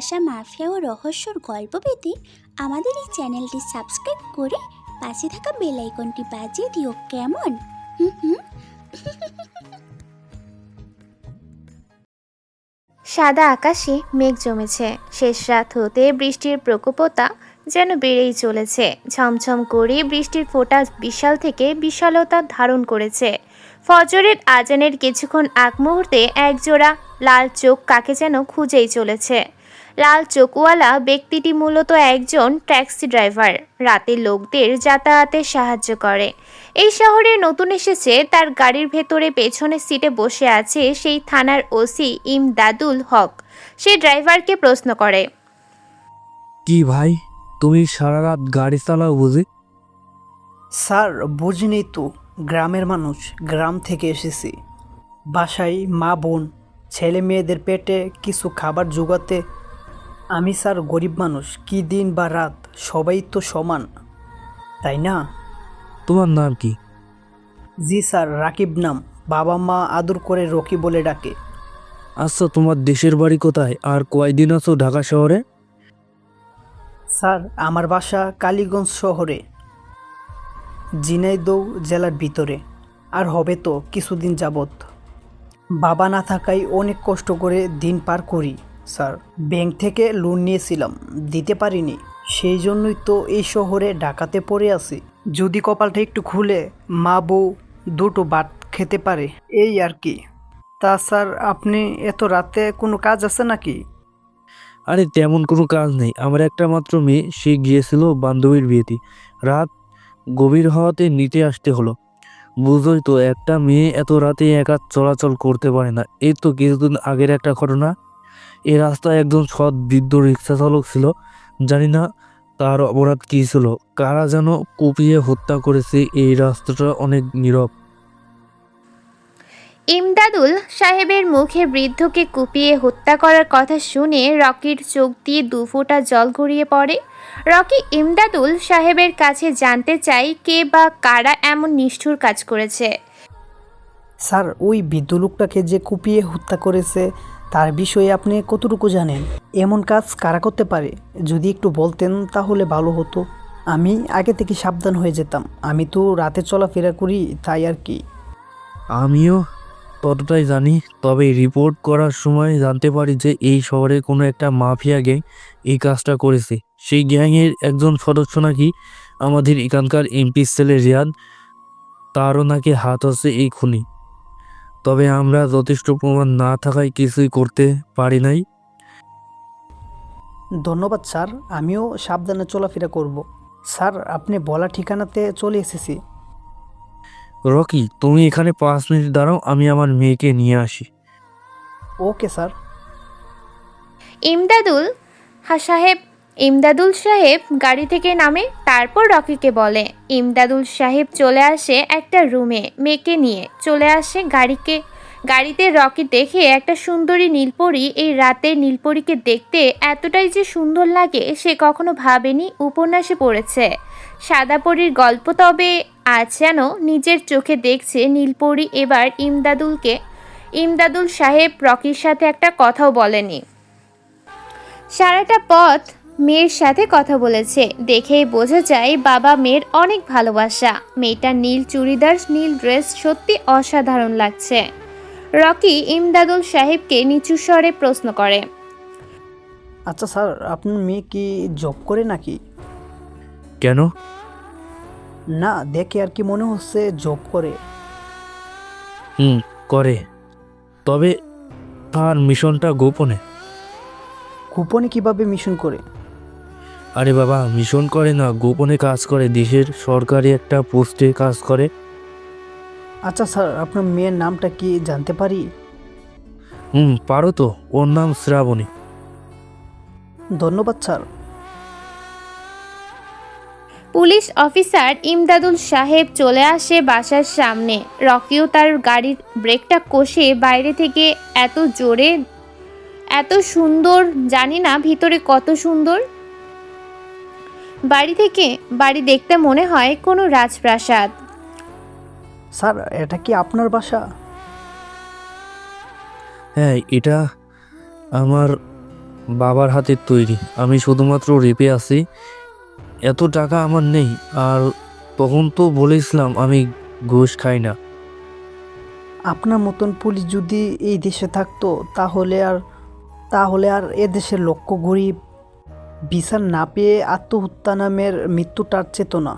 ভালোবাসা, মাফিয়া ও রহস্যর গল্প পেতে আমাদের এই চ্যানেলটি সাবস্ক্রাইব করে পাশে থাকা বেল আইকনটি বাজিয়ে দিও। কেমন? সাদা আকাশে মেঘ জমেছে। শেষ রাত হতে বৃষ্টির প্রকোপতা যেন বেড়েই চলেছে। ঝমঝম করে বৃষ্টির ফোঁটা বিশাল থেকে বিশালতা ধারণ করেছে। ফজরের আজানের কিছুক্ষণ আগ মুহূর্তে একজোড়া লাল চোখ কাকে যেন খুঁজেই চলেছে। লাল চোখওয়ালা ব্যক্তিটি মূলত একজন ট্যাক্সি ড্রাইভার। রাতে লোকদের যাতায়াতে সাহায্য করে। এই শহরে নতুন এসেছে, তার গাড়ির ভেতরে পেছনের সিটে বসে আছে সেই থানার ওসি ইমদাদুল হক। সে ড্রাইভারকে প্রশ্ন করে, কি ভাই, তুমি সারা রাত গাড়ি চালাও বুঝি? স্যার বুঝিনি তো, গ্রামের মানুষ, গ্রাম থেকে এসেছি। বাসায় মা বোন ছেলে মেয়েদের পেটে কিছু খাবার জোগাতে। আমি স্যার গরিব মানুষ, কি দিন বা রাত সবাই তো সমান, তাই না? তোমার নাম কি? জি স্যার, রাকিব নাম। বাবা মা আদর করে রকি বলে ডাকে। আচ্ছা, তোমার দেশের বাড়ি কোথায় আর কয়দিন আছো ঢাকা শহরে? স্যার আমার বাসা কালীগঞ্জ শহরে, ঝিনাইদহ জেলার ভিতরে। আর হবে তো কিছুদিন যাবত। বাবা না থাকায় অনেক কষ্ট করে দিন পার করি স্যার। ব্যাংক থেকে লোন নিয়েছিলাম, দিতে পারিনি। সেই জন্যই তো এই শহরে ঢাকাতে পড়ে আছি। যদি কপালটা একটু খুলে মা বউ দুটো ভাত খেতে পারে, এই আর কি। তা স্যার আপনি এত রাতে কোনো কাজ আছে নাকি? আরে তেমন কোনো কাজ নেই, আমার একটা মাত্র মেয়ে, সে গিয়েছিল বান্ধবীর বিয়েতে। রাত গভীর হওয়াতে নিতে আসতে হলো। বুঝোই তো, একটা মেয়ে এত রাতে একা চলাচল করতে পারে না। এই তো কিছুদিন আগের একটা ঘটনা। এই রাস্তায় একজন সৎ বৃদ্ধ রিক্সা চালক ছিল। জানি না তার অপরাধ কী ছিল, কারা যেন কুপিয়ে হত্যা করেছে। এই রাস্তাটা অনেক নীরব। ইমদাদুল সাহেবের মুখে বৃদ্ধকে কুপিয়ে হত্যা করার কথা শুনে রকির চোখ দিয়ে দুফোঁটা জল গড়িয়ে পড়ে। রকি ইমদাদুল সাহেবের কাছে জানতে চায় কে বা কারা এমন নিষ্ঠুর কাজ করেছে। স্যার ওই বৃদ্ধ লোকটাকে যে কুপিয়ে হত্যা করেছে তার বিষয়ে আপনি কতটুকু জানেন? এমন কাজ কারা করতে পারে? যদি একটু বলতেন তাহলে ভালো হতো। আমি আগে থেকে সাবধান হয়ে যেতাম। আমি তো রাতে চলাফেরা করি, তাই আর কি। আমিও ততটাই জানি, তবে রিপোর্ট করার সময় জানতে পারি যে এই শহরে কোনো একটা মাফিয়া গ্যাং এই কাজটা করেছে। সেই গ্যাংয়ের একজন সদস্য নাকি আমাদের এখানকার এমপি ছেলে রিয়াদ, তারও নাকি হাত আছে এই খুনি। তবে আমরা যথেষ্ট প্রমাণ না থাকায় কিছুই করতে পারি নাই। ধন্যবাদ স্যার, আমিও সাবধানে চলাফেরা করব। স্যার আপনি বলা ঠিকানাতে চলে এসেছি। রকি, তুমি এখানে 5 মিনিট দাঁড়াও, আমি আমার মেয়েকে নিয়ে আসি। Okay sir. ইমদাদুল ইমদাদুল সাহেব গাড়ি থেকে নামে, তারপর রকিকে বলে। ইমদাদুল সাহেব চলে আসে একটা রুমে, মেয়েকে নিয়ে চলে আসে গাড়িতে। রকি দেখে একটা সুন্দরী নীলপরী। এই রাতের নীলপরীকে দেখতে এতটাই যে সুন্দর লাগে সে কখনো ভাবেনি। উপন্যাসে পড়েছে সাদা পরীর গল্প, তবে আজ যেন নিজের চোখে দেখছে নীলপরী। এবার ইমদাদুল সাহেব রকির সাথে একটা কথাও বলেনি। সারাটা পথ মেয়ের সাথে কথা বলেছে। দেখেই বোঝা যায় বাবা মেয়ের অনেক ভালোবাসা। মেয়েটার নীল চুড়িদার, নীল ড্রেস সত্যি অসাধারণ লাগছে। রকি ইমদাদুল সাহেবকে নিচু স্বরে প্রশ্ন করে, আচ্ছা স্যার, আপনার মেয়ে কি জব করে নাকি? কেন? না, দেখে আর কি মনে হচ্ছে জব করে। করে, তবে তার মিশনটা গোপনে। কুপনে কিভাবে মিশন করে? আরে বাবা, মিশন করে না, গোপনে কাজ করে, দেশের সরকারি একটা পোস্টে কাজ করে। আচ্ছা স্যার, আপনার মেয়ের নামটা কি জানতে পারি? পারো তো, ওর নাম শ্রাবণী। ধন্যবাদ স্যার। পুলিশ অফিসার ইমদাদুল সাহেব চলে আসে বাসার সামনে। রকিও তার গাড়ির ব্রেকটা কষে বাইরে থেকে এত জোরে, এত সুন্দর, জানি না ভিতরে কত সুন্দর। বাড়ি দেখতে মনে হয় কোনো রাজপ্রাসাদ। স্যার এটা কি আপনার বাসা? হ্যাঁ, এটা আমার বাবার হাতের তৈরি। আমি শুধুমাত্র রেপে আছি, এত টাকা আমার নেই। আর তখন তো বলেছিলাম আমি ঘুষ খাই না। আপনার মতন পুলিশ যদি এই দেশে থাকতো তাহলে আর এদেশের লক্ষ গরিব বিচার না পেয়ে আত্মহত্যা নামের মৃত্যুটার চেতনা।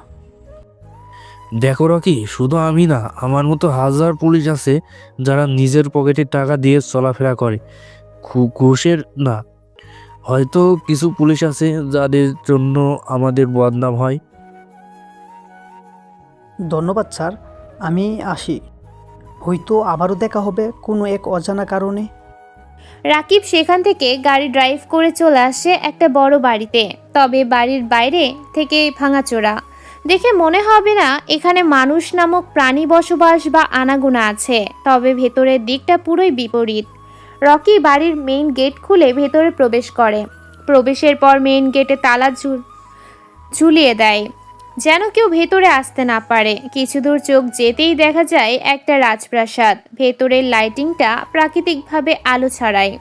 দেখো রকি, শুধু আমি না, আমার মতো হাজার পুলিশ আছে যারা নিজের পকেটের টাকা দিয়ে চলাফেরা করে, ঘুষের না। হয়তো কিছু পুলিশ আছে যাদের জন্য আমাদের বদনাম হয়। ধন্যবাদ স্যার, আমি আসি। হয়তো আবারও দেখা হবে কোনো এক অজানা কারণে। রাকিব সেখান থেকে গাড়ি ড্রাইভ করে চলে আসে একটা বড় বাড়িতে। তবে বাড়ির বাইরে থেকে ভাঙাচোরা দেখে মনে হবে না এখানে মানুষ নামক প্রাণী বসবাস বা আনাগোনা আছে। তবে ভেতরের দিকটা পুরোই বিপরীত। রকি বাড়ির মেইন গেট খুলে ভেতরে প্রবেশ করে। প্রবেশের পর মেইন গেটে তালা ঝুলিয়ে দেয়, যেন কেউ ভেতরে আসতে না পারে। কিছু দূর চোখ যেতেই দেখা যায় একটা রাজপ্রাসাদ। ভেতরের লাইটিংটা প্রাকৃতিকভাবে আলো ছড়ায়,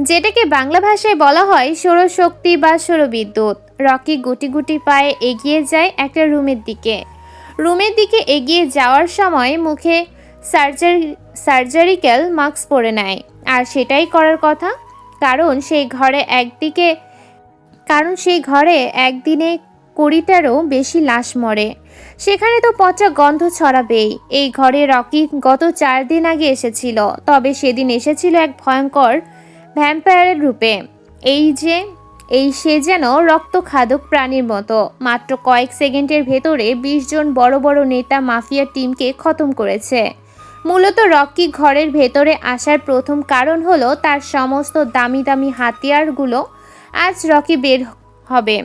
যেটাকে বাংলা ভাষায় বলা হয় সৌরশক্তি বা সৌরবিদ্যুৎ। রকি গুটি গুটি পায়ে এগিয়ে যায় একটা রুমের দিকে এগিয়ে যাওয়ার সময় মুখে সার্জারিক্যাল মাস্ক পরে নেয়। আর সেটাই করার কথা, কারণ সেই ঘরে একদিনে 20টারও বেশি লাশ মরে। সেখানে তো পচা গন্ধ ছড়াবেই। এই ঘরে রকি গত 4 দিন আগে এসেছিল, তবে সেদিন এসেছিল এক ভয়ঙ্কর ভ্যাম্পায়ারের রূপে। সে যেন রক্তখাদক প্রাণীর মতো। মাত্র কয়েক সেকেন্ডের ভেতরে 20 জন বড় বড় নেতা মাফিয়া টিমকে খতম করেছে। মূলত রকি ঘরের ভেতরে আসার প্রথম কারণ হলো তার সমস্ত দামি দামি হাতিয়ারগুলো। আজ রকি বের হবে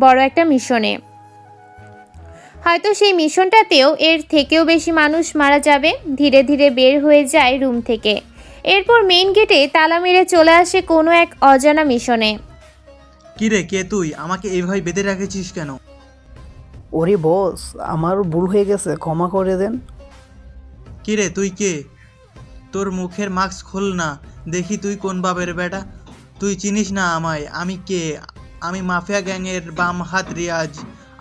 বড় একটা মিশনে। হয়তো সেই মিশনটাতেও এর থেকেও বেশি মানুষ মারা যাবে। ধীরে ধীরে বের হয়ে যায় রুম থেকে। এরপর মেইন গেটে তালা মেরে চলে আসে কোনো এক অজানা মিশনে। কিরে, কে তুই? আমাকে এইভাবে বেঁধে রেখেছিস কেন? ওরে বস, আমার ভুল হয়ে গেছে, ক্ষমা করে দেন। কিরে, তুই কে? তোর মুখের মাস্ক খোল না, দেখি তুই কোন বাবের বেটা। তুই চিনিস না আমায়? আমি কে? আমি মাফিয়া গ্যাংয়ের বাম হাত রিয়াজ।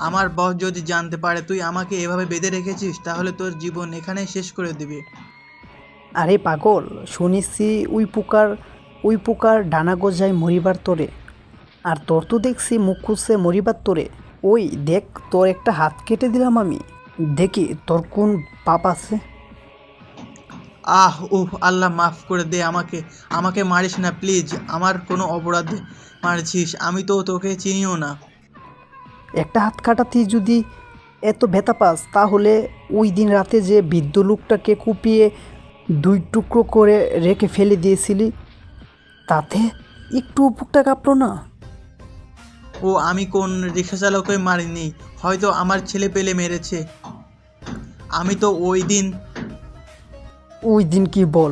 আমার বস যদি জানতে পারে তুই আমাকে এভাবে বেঁধে রেখেছিস, তাহলে তোর জীবন এখানেই শেষ করে দিবে। আরে পাগল, শুনেছি ওই পোকার ডানা গজায় মরিবার তোরে। আর তোর তো দেখছি মুখ খুঁজছে মরিবার তোরে। ওই দেখ, তোর একটা হাত কেটে দিলাম আমি, দেখি তোর কোন পাপ আছে। আল্লাহ মাফ করে দে আমাকে। আমাকে মারিস না প্লিজ। আমার কোনো অপরাধে মারছিস? আমি তো তোকে চিনিও না। একটা হাত কাটাতে যদি এত ব্যথা পাস, তাহলে ওই দিন রাতে যে বৃদ্ধ লোকটাকে কুপিয়ে 2 টুকরো করে রেখে ফেলে দিয়েছিলি, তাতে একটু বুকটা কাঁপলো না? আমি কোন রিক্সা চালককে মারিনি, হয়তো আমার ছেলে পেলে মেরেছে। আমি তো ওই দিন কি বল?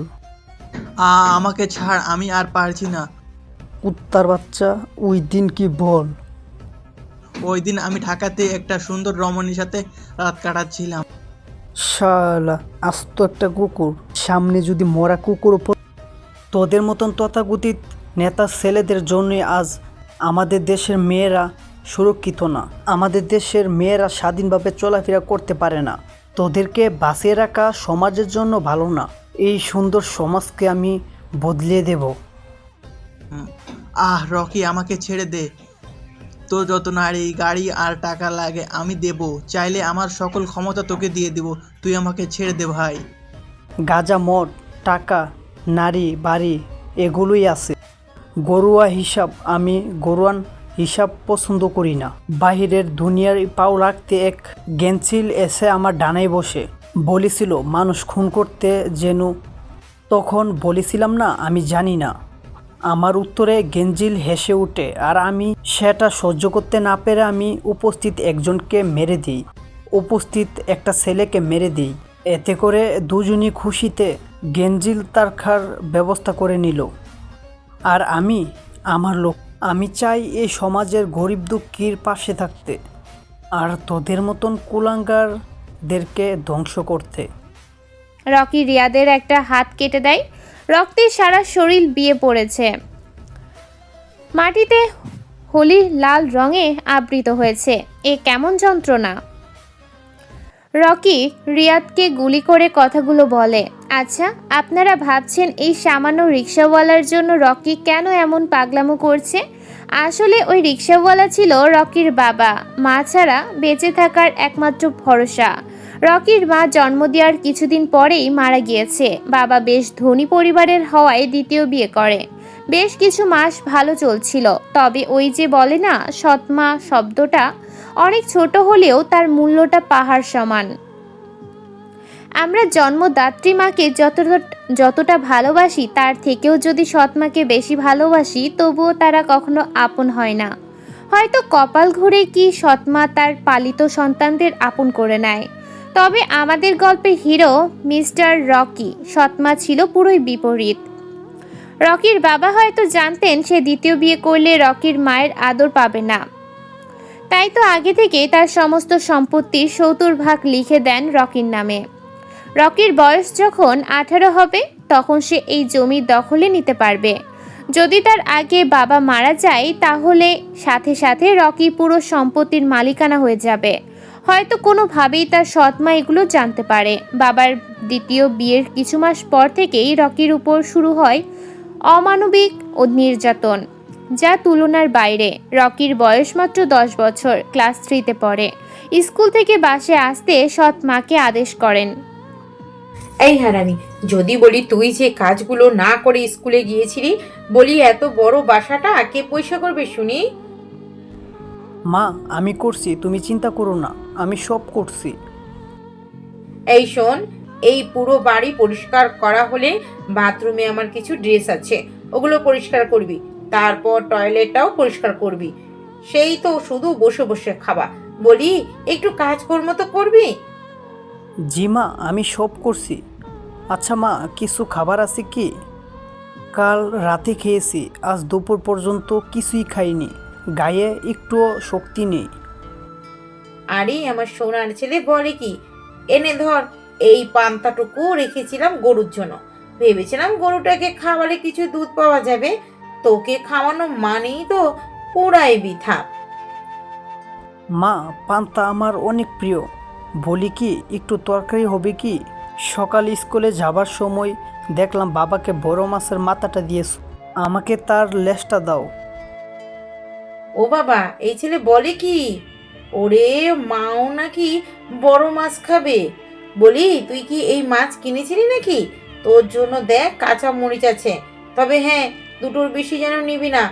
আমাকে ছাড়, আমি আর পারছি না। কুত্তার বাচ্চা, ওই দিন কি বল? ওই দিন আমি ঢাকাতে একটা সুন্দর রমণীর সাথে রাত কাটাচ্ছিলাম। শালা আস্ত একটা কুকুর, সামনে যদি মরা কুকুর ওপর। তোদের মতন তথাকথিত নেতা ছেলেদের জন্যই আজ আমাদের দেশের মেয়েরা সুরক্ষিত না। আমাদের দেশের মেয়েরা স্বাধীনভাবে চলাফেরা করতে পারে না। তোদেরকে বাঁচিয়ে রাখা সমাজের জন্য ভালো না। এই সুন্দর সমাজকে আমি বদলে দেব। রকি, আমাকে ছেড়ে দে। তোর যত নারী, গাড়ি আর টাকা লাগে আমি দেব। চাইলে আমার সকল ক্ষমতা তোকে দিয়ে দেব। তুই আমাকে ছেড়ে দে ভাই। গাঁজা, মদ, টাকা, নারী, বাড়ি এগুলোই আছে। আমি গরুয়ান হিসাব পছন্দ করি না। বাহিরের দুনিয়ার পাও রাখতে এক গেঞ্জিল এসে আমার ডানায় বসে বলেছিল মানুষ খুন করতে যেন। তখন বলেছিলাম না আমি জানি না। আমার উত্তরে গেঞ্জিল হেসে ওঠে, আর আমি সেটা সহ্য করতে না পেরে আমি উপস্থিত একজনকে মেরে দিই, উপস্থিত একটা ছেলেকে মেরে দিই। এতে করে দুজনই খুশিতে গেঞ্জিল তার খার ব্যবস্থা করে নিল। আর আমি চাই এই সমাজের গরিব দুঃখীর পাশে থাকতে, আর তোদের মতন কুলাঙ্গারদেরকে ধ্বংস করতে। রকি রিয়াদের একটা হাত কেটে দেয়। রক্তে সারা শরীর বিয়ে পড়েছে। মাটিতে হোলি লাল রঙে আবৃত হয়েছে। এ কেমন যন্ত্রণা! রকি রিয়াদকে গুলি করে কথাগুলো বলে। আচ্ছা, আপনারা ভাবছেন এই সামান্য রিক্সাওয়ালার জন্য রকি কেন এমন পাগলামো করছে? আসলে ওই রিক্সাওয়ালা ছিল রকির বাবা, মা ছাড়া বেঁচে থাকার একমাত্র ভরসা। রকির মা জন্ম দেওয়ার কিছুদিন পরেই মারা গিয়েছে। বাবা বেশ ধনী পরিবারের হওয়ায় দ্বিতীয় বিয়ে করে। বেশ কিছু মাস ভালো চলছিল, তবে ওই যে বলে না, সৎমা শব্দটা অনেক ছোট হলেও তার মূল্যটা পাহাড় সমান। আমরা জন্মদাত্রী মাকে যতটা ভালোবাসি, তার থেকেও যদি সৎমাকে বেশি ভালোবাসি, তবুও তারা কখনো আপন হয় না। হয়তো কপাল ঘুরে কি সৎমা তার পালিত সন্তানদের আপন করে নেয়। তবে আমাদের গল্পের হিরো মিস্টার রকি সৎমা ছিল পুরোই বিপরীত। রকির বাবা হয়তো জানতেন সে দ্বিতীয় বিয়ে করলে রকির মায়ের আদর পাবে না, তাই তো আগে থেকেই তার সমস্ত সম্পত্তির 70% লিখে দেন রকির নামে। রকির বয়স যখন 18 হবে, তখন সে এই জমি দখলে নিতে পারবে। যদি তার আগে বাবা মারা যায়, তাহলে সাথে সাথে রকি পুরো সম্পত্তির মালিকানা হয়ে যাবে। হয়তো কোনোভাবেই তার সৎমা এগুলো জানতে পারে। বাবার দ্বিতীয় বিয়ের কিছু মাস পর থেকেই রকির উপর শুরু হয় অমানবিক ও নির্যাতন, যা তুলনার বাইরে। রকির বয়স মাত্র 10 বছর, ক্লাস 3-তে পড়ে। স্কুল থেকে বাসে আসতে সৎ মাকে আদেশ করেন। এই হারামি, যদি বলি তুই যে কাজগুলো না করে স্কুলে গিয়েছিলি, বলি এত বড় বাসাটা কে পয়সা করবে শুনি? মা, আমি করছি, তুমি চিন্তা করো না, আমি সব করছি। এই শোন, এই পুরো বাড়ি পরিষ্কার করা হলে বাথরুমে আমার কিছু ড্রেস আছে, ওগুলো পরিষ্কার করবি। তারপর টয়লেটটাও পরিষ্কার করবি। সেই তো শুধু বসে বসে খাবা। বলি একটু কাজকর্ম তো করবি। জি মা, আমি সব করছি। আচ্ছা মা, কিছু খাবার আছে কি? কাল রাতে খেয়েছি, আজ দুপুর পর্যন্ত কিছুই খাইনি, গায়ে একটুও শক্তি নেই। আরে আমার সোনার ছেলে বলে কি, এনে ধর। এই পান্তাটুকু রেখেছিলাম গরুর জন্য। ভেবেছিলাম গরুটাকে খাওয়ালে কিছু দুধ পাওয়া যাবে। তোকে খাওয়ানো মানেই তো পুরাই বৃথা। মা, পান্তা আমার অনেক প্রিয়। বলি কি, একটু তরকারি হবে কি? সকাল স্কুলে যাবার সময় দেখলাম বাবাকে বড় মাছের মাথাটা দিয়েছ, আমাকে তার লেজটা দাও। ও বাবা, এই ছেলে বলে কি? ওরে, মাও নাকি বড় মাছ খাবে। বলি তুই কি এই মাছ কিনেছিলি নাকি? তোর জন্য দেখ কাঁচা মরিচ আছে। তবে হ্যাঁ, দুটোর বেশি যেন নিবি না।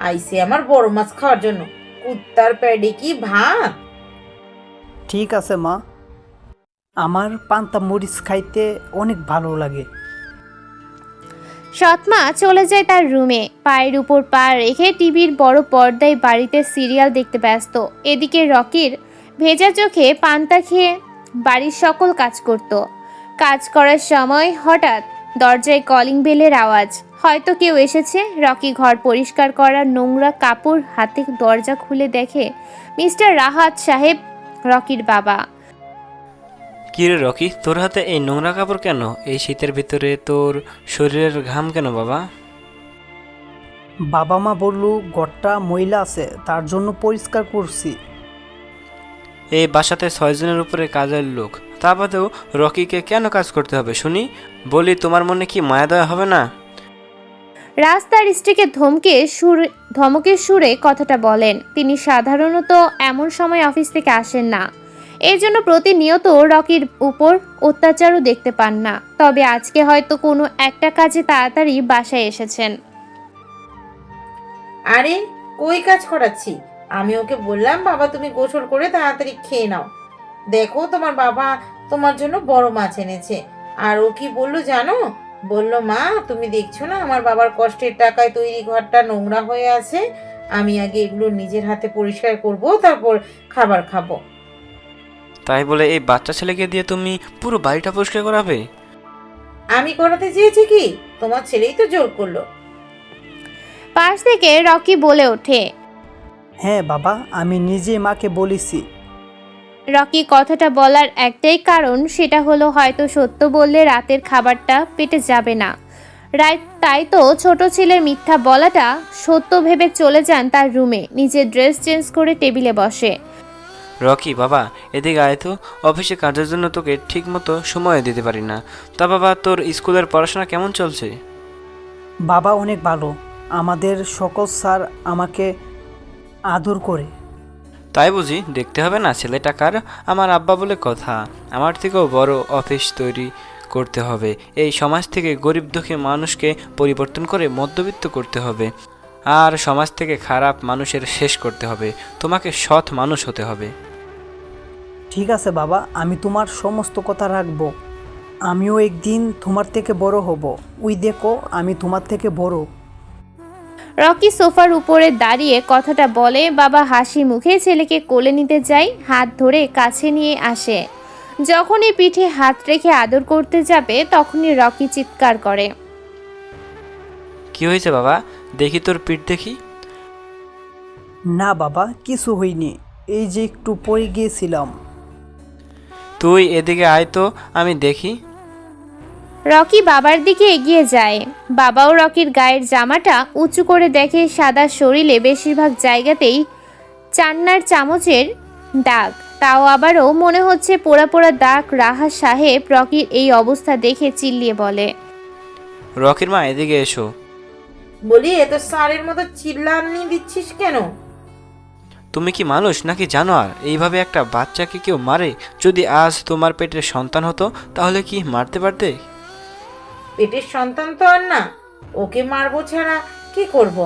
আইসে আমার বড় মাছ খাওয়ার জন্য। কুত্তার প্যাডে কি ভাত। ঠিক আছে মা, আমার পান্তা মরিচ খাইতে অনেক ভালো লাগে। সৎমা চলে যায় তার রুমে। পায়ের উপর পা রেখে টিভির বড় পর্দায় বাড়িতে সিরিয়াল দেখতে ব্যস্ত। এদিকে রকির ভেজা চোখে পান্তা খেয়ে বাড়ির সকল কাজ করত। কাজ করার সময় হঠাৎ দরজায় কলিং বেলের আওয়াজ। হয়তো কেউ এসেছে। রকি ঘর পরিষ্কার করার নোংরা কাপড় হাতে দরজা খুলে দেখে মিস্টার রাহাত সাহেব, রকির বাবা। কিরে রকি, তোর হাতে এই নোংরা কাপড় কেন? এই শীতের ভিতরে তোর শরীরের ঘাম কেন বাবা? বাবা মা বলল ঘরটা ময়লা আছে, তার জন্য পরিষ্কার করছি। এই বাসাতে 6 জনের উপরে কাজের লোক, তা বাদেও রকিকে কেন কাজ করতে হবে শুনি? বলি তোমার মনে কি মায়া দয়া হবে না? রাস্তার স্ত্রীকে ধমকের সুরে কথাটা বলেন। তিনি সাধারণত এমন সময় অফিস থেকে আসেন না, এই জন্য প্রতিনিয়ত রকির উপর অত্যাচারও দেখতে পান না। তবে আজকে হয়তো কোনো একটা কাজে তাড়াতাড়ি বাসায় এসেছেন। আরে কই কাজ করাচ্ছি? আমি ওকে বললাম বাবা তুমি গোসল করে তাড়াতাড়ি খেয়ে নাও। দেখো তোমার বাবা তোমার জন্য বড় মাছ এনেছে। আর ও কি বললো জানো? বললো মা তুমি দেখছো না আমার বাবার কষ্টের টাকায় তৈরি ঘরটা নোংরা হয়ে আছে, আমি আগে এগুলো নিজের হাতে পরিষ্কার করব, তারপর খাবার খাবো। তাই বলে এই বাচ্চা ছেলেকে দিয়ে তুমি পুরো বাড়িটা পরিষ্কার করাবে? আমি করাতে চেয়েছি কি? তোমার ছেলেই তো জোর করলো। পাশ থেকে রকি বলে ওঠে। হ্যাঁ বাবা, আমি নিজে মাকে বলেছি। রকি কথাটা বলার একটাই কারণ, সেটা হলো হয়তো সত্য বললে রাতের খাবারটা পেটে যাবে না। তাই তো ছোট ছেলের মিথ্যা বলাটা সত্য ভেবে চলে যান তার রুমে, নিজের ড্রেস চেঞ্জ করে টেবিলে বসে। রকি বাবা এদিকে আয় তো, অফিসে কাজের জন্য তোকে ঠিকমতো সময় দিতে পারি না। তা বাবা তোর স্কুলের পড়াশোনা কেমন চলছে? বাবা অনেক ভালো, আমাদের সকল স্যার আমাকে আদর করে। তাই বুঝি? দেখতে হবে না ছেলেটা কার? আমার আব্বা বলে কথা, আমার থেকেও বড় অফিস তৈরি করতে হবে। এই সমাজ থেকে গরিব দুঃখী মানুষকে পরিবর্তন করে মধ্যবিত্ত করতে হবে, আর সমাজ থেকে খারাপ মানুষের শেষ করতে হবে। তোমাকে সৎ মানুষ হতে হবে। ঠিক আছে বাবা, আমি তোমার সমস্ত কথা রাখবো। আমিও একদিন তোমার থেকে বড় হব। ওই দেখো, আমি তোমার থেকে বড়। রকি সোফার উপরে দাঁড়িয়ে কথাটা বলে। বাবা হাসি মুখে ছেলেকে কোলে নিতে যায়, হাত ধরে কাছে নিয়ে আসে। যখনই পিঠে হাত রেখে আদর করতে যাবে তখনই রকি চিৎকার করে। কি হয়েছে বাবা? দেখি তোর পিঠ দেখি। না বাবা, কিছু হয়নি, এই যে একটু পড়ে গিয়েছিলাম। তুই এদিকে আয় তো, আমি দেখি। রকি বাবার দিকে এগিয়ে যায়। বাবাও রকির গায়ের জামাটা উঁচু করে দেখে সাদা শরীরে বেশিরভাগ জায়গাতেই চান্নার চামচের দাগ, তাও আবারও মনে হচ্ছে পোড়া পোড়া দাগ। রাহা সাহেব রকির এই অবস্থা দেখে চিল্লিয়ে বলে, রকির মা এদিকে এসো। বলি এত সারের মতো চিল্লানি দিচ্ছিস কেন? তুমি কি মানুষ নাকি জানোয়ার? এইভাবে একটা বাচ্চাকে কেউ মারে? যদি আজ তোমার পেটের সন্তান হতো তাহলে কি মারতে পারতে? পেটের সন্তান তো আর না, ওকে মারবো ছাড়া কি করব?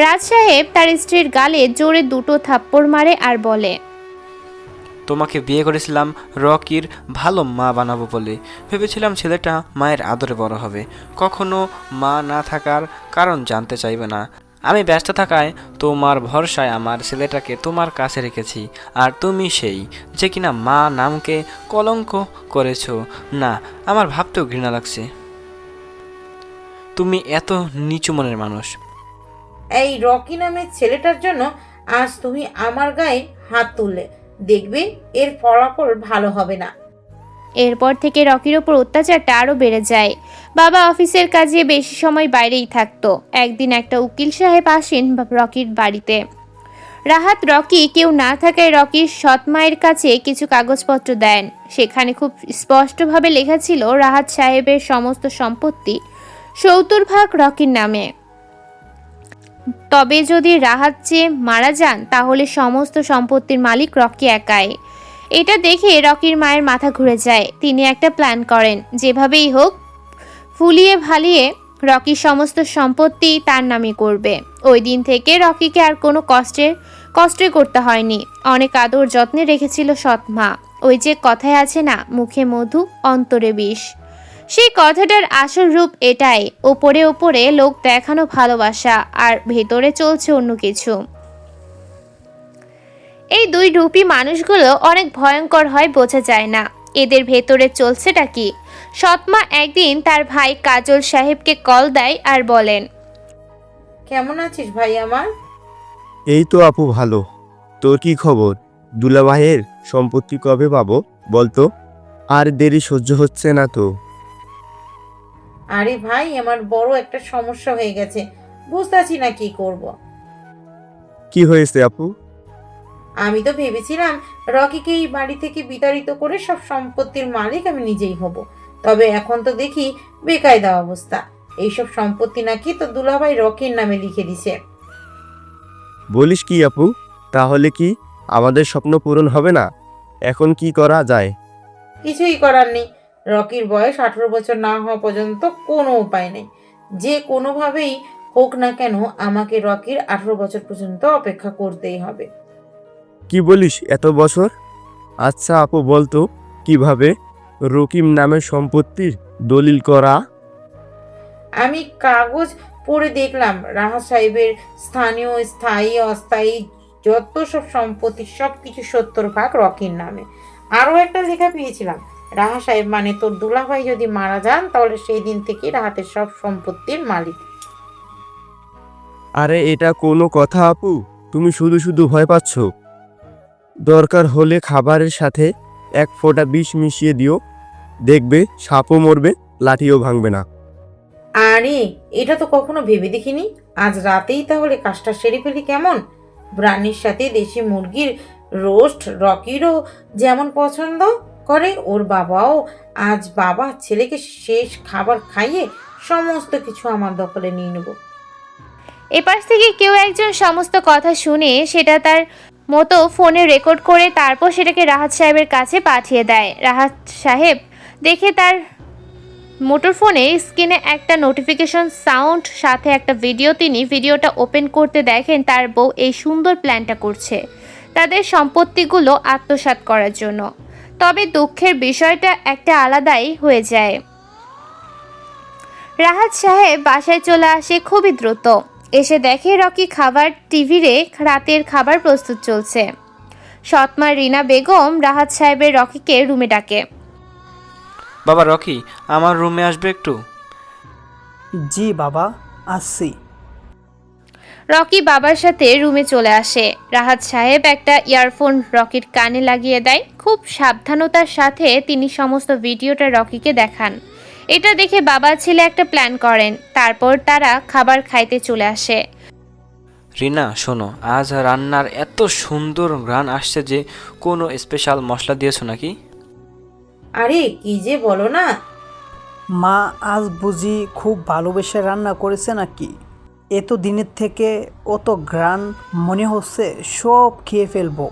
রাজ সাহেব তার স্ত্রীর গালে জোরে দুটো থাপ্পড় মারে আর বলে, তোমাকে বিয়ে করেছিলাম রকির ভালো মা বানাবো বলে। ভেবেছিলাম ছেলেটা মায়ের আদরে বড় হবে, কখনো মা না থাকার কারণ জানতে চাইবে না। আমি ব্যস্ত থাকায় তোমার ভরসায় আমার ছেলেটাকে তোমার কাছে রেখেছি, আর তুমি সেই যে কিনা মা নামকে কলঙ্ক করেছো। না, আমার ভাবতেও ঘৃণা লাগছে। তুমি এত নিচু মনের মানুষ। এই রকি নামের ছেলেটার জন্য আজ তুমি আমার গায়ে হাত তুললে, দেখবে এর ফলাফল ভালো হবে না। এরপর থেকে রকির ওপর অত্যাচারটা আরও বেড়ে যায়। বাবা অফিসের কাজে বেশি সময় বাইরেই থাকতো। একদিন একটা উকিল সাহেব আসেন রকির বাড়িতে। রাহাত রকি কেউ না থাকায় রকির সৎ মায়ের কাছে কিছু কাগজপত্র দেন। সেখানে খুব স্পষ্টভাবে লেখা ছিল রাহাত সাহেবের সমস্ত সম্পত্তি 70% রকির নামে। তবে যদি রাহাত চেয়ে মারা যান তাহলে সমস্ত সম্পত্তির মালিক রকি একাই। এটা দেখে রকির মায়ের মাথা ঘুরে যায়। তিনি একটা প্ল্যান করেন, যেভাবেই হোক ফুলিয়ে ভালিয়ে রকির সমস্ত সম্পত্তি তার নামে করবে। ওই দিন থেকে রকিকে আর কোনো কষ্টে করতে হয়নি। অনেক আদর যত্নে রেখেছিল সৎ মা। ওই যে কথায় আছে না, মুখে মধু অন্তরে বিষ, সেই কথাটার আসল রূপ এটাই। ওপরে ওপরে লোক দেখানো ভালোবাসা, আর ভেতরে চলছে অন্য কিছু। এই দুই রূপী মানুষগুলো অনেক ভয়ঙ্কর হয়, বোঝা যায় না এদের ভেতরে চলছেটা কি। সৎমা একদিন তার ভাই কাজল সাহেবকে কল দেয় আর বলেন, কেমন আছিস ভাই আমার? এই তো আপু ভালো। তোর কি খবর? দুলাভাইয়ের সম্পত্তি কবে পাবো বলতো? আর দেরি সহ্য হচ্ছে না তো। আরে ভাই, আমার বড় একটা সমস্যা হয়ে গেছে, বুঝতেছি না কি করব। কি হয়েছে আপু? আমি তো ভেবেছিলাম রকিকে এই বাড়ি থেকে বিতাড়িত করে সব সম্পত্তির মালিক আমি নিজেই হব। তবে এখন তো দেখি বেকায়দা অবস্থা। এইসব সম্পত্তি নাকি তো দুলাভাই রকির নামে লিখে দিছে। বলিস কি আপু? তাহলে কি আমাদের স্বপ্ন পূরণ হবে না? এখন কি করা যায়? কিছুই করার নেই। রকির বয়স 18 বছর না হওয়া পর্যন্ত কোনো উপায় নেই। যে কোনোভাবেই হোক না কেন আমাকে রকির 18 বছর পর্যন্ত অপেক্ষা করতেই হবে। কি বলিস, এত বছর? আচ্ছা আপু বলতো কিভাবে রকিম নামে সম্পত্তির দলিল করা? আমি কাগজ পড়ে দেখলাম, রাহা সাহেবের স্থানীয় স্থায়ী অস্থায়ী যত সব সম্পত্তি সব কিছু 70% রকির নামে। আরও একটা লেখা পেয়েছিলাম, রাহা সাহেব মানে তোর দুলাভাই যদি মারা যান তাহলে সেই দিন থেকে রাহাতের সব সম্পত্তির মালিক। আরে এটা কোনো কথা আপু? তুমি শুধু শুধু ভয় পাচ্ছ। দরকার হলে খাবারের সাথে 1 ফোঁটা বিষ মিশিয়ে দিও, দেখবে সাপও মরবে, লাঠিও ভাঙবে না। আরে এটা তো কখনো ভেবে দেখিনি। আজ রাতেই তাহলে কাজটা সেরে ফেলি কেমন? ব্রানির সাথে দেশি মুরগির রোস্ট রকিরও যেমন পছন্দ করে, ওর বাবাও আজ বাবা ছেলেকে শেষ খাবার খাইয়ে সমস্ত কিছু আমার দখলে নিয়ে নেব। এপাশ থেকে কেউ একজন সমস্ত কথা শুনে সেটা তার মতো ফোনে রেকর্ড করে তারপর সেটাকে রাহাত সাহেবের কাছে পাঠিয়ে দেয়। রাহাত সাহেব দেখে তার মোটর ফোনে স্ক্রিনে একটা নোটিফিকেশন সাউন্ড সাথে একটা ভিডিও। তিনি ভিডিওটা ওপেন করতে দেখেন তার বউ এই সুন্দর প্ল্যানটা করছে তাদের সম্পত্তিগুলো আত্মসাৎ করার জন্য। তবে দুঃখের বিষয়টা একটা আলাদাই হয়ে যায়। রাহাত সাহেব বাসায় চলে আসে খুবই দ্রুত। এসে দেখে রকি খাবার টিভিতে রাতের খাবার প্রস্তুত চলছে। সৎমা রিনা বেগম রাহাত সাহেবের রকিকে রুমে ডাকে। বাবা রকি, আমার রুমে আসবে একটু? জি বাবা, আসছি। রকি বাবার সাথে রুমে চলে আসে। রাহাত সাহেব একটা ইয়ারফোন রকির কানে লাগিয়ে দেয়। খুব সাবধানতার সাথে তিনি সমস্ত ভিডিওটা রকিকে দেখান। এটা দেখে বাবা ছেলে একটা প্ল্যান করেন। তারপর তারা খাবার খাইতে চলে আসে। রিনা শোনো, আজ রান্নার এত সুন্দর ঘ্রাণ আসছে যে কোনো স্পেশাল মশলা দিয়েছো নাকি? আরে কি যে বলো না। মা আজ বুঝি খুব ভালোবেসে রান্না করেছে নাকি? এত দিনের থেকে অত ঘ্রাণ মনে হচ্ছে সব খেয়ে ফেলবো।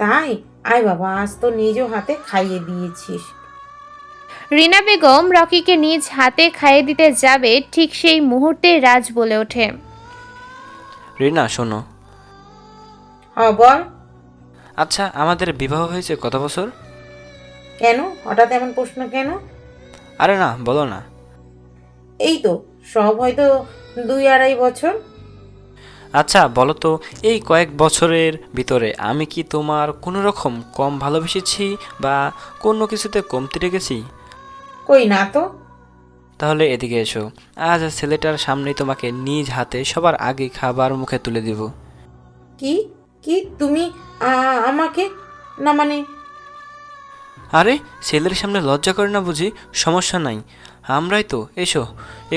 তাই আয় বাবা, আজ তো নিজ হাতে খাইয়ে দিয়েছিস। রিনা বেগম রকিকে নিজ হাতে খাইয়ে দিতে যাবে, ঠিক সেই মুহূর্তে রাজ বলে ওঠে। রিনা শোনো। হ্যাঁ বল। আচ্ছা, আমাদের বিবাহ হয়েছে কত বছর? কেন হঠাৎ এমন প্রশ্ন কেন? আরে না, বলো না। এই তো সব হয়তো 2-2.5 বছর। আচ্ছা বলো তো, এই কয়েক বছরের ভিতরে আমি কি তোমার কোনো রকম কম ভালোবেসেছি বা কোনো কিছুতে কমতি রেখেছি? কই না তো। তাহলে এদিকে এসো, আজ ছেলেটার সামনেই তোমাকে নিজ হাতে সবার আগে খাবার মুখে তুলে দিব। কি কি তুমি আমাকে না মানে? আরে ছেলের সামনে লজ্জা করে না বুঝি? সমস্যা নাই, আমরাই তো, এসো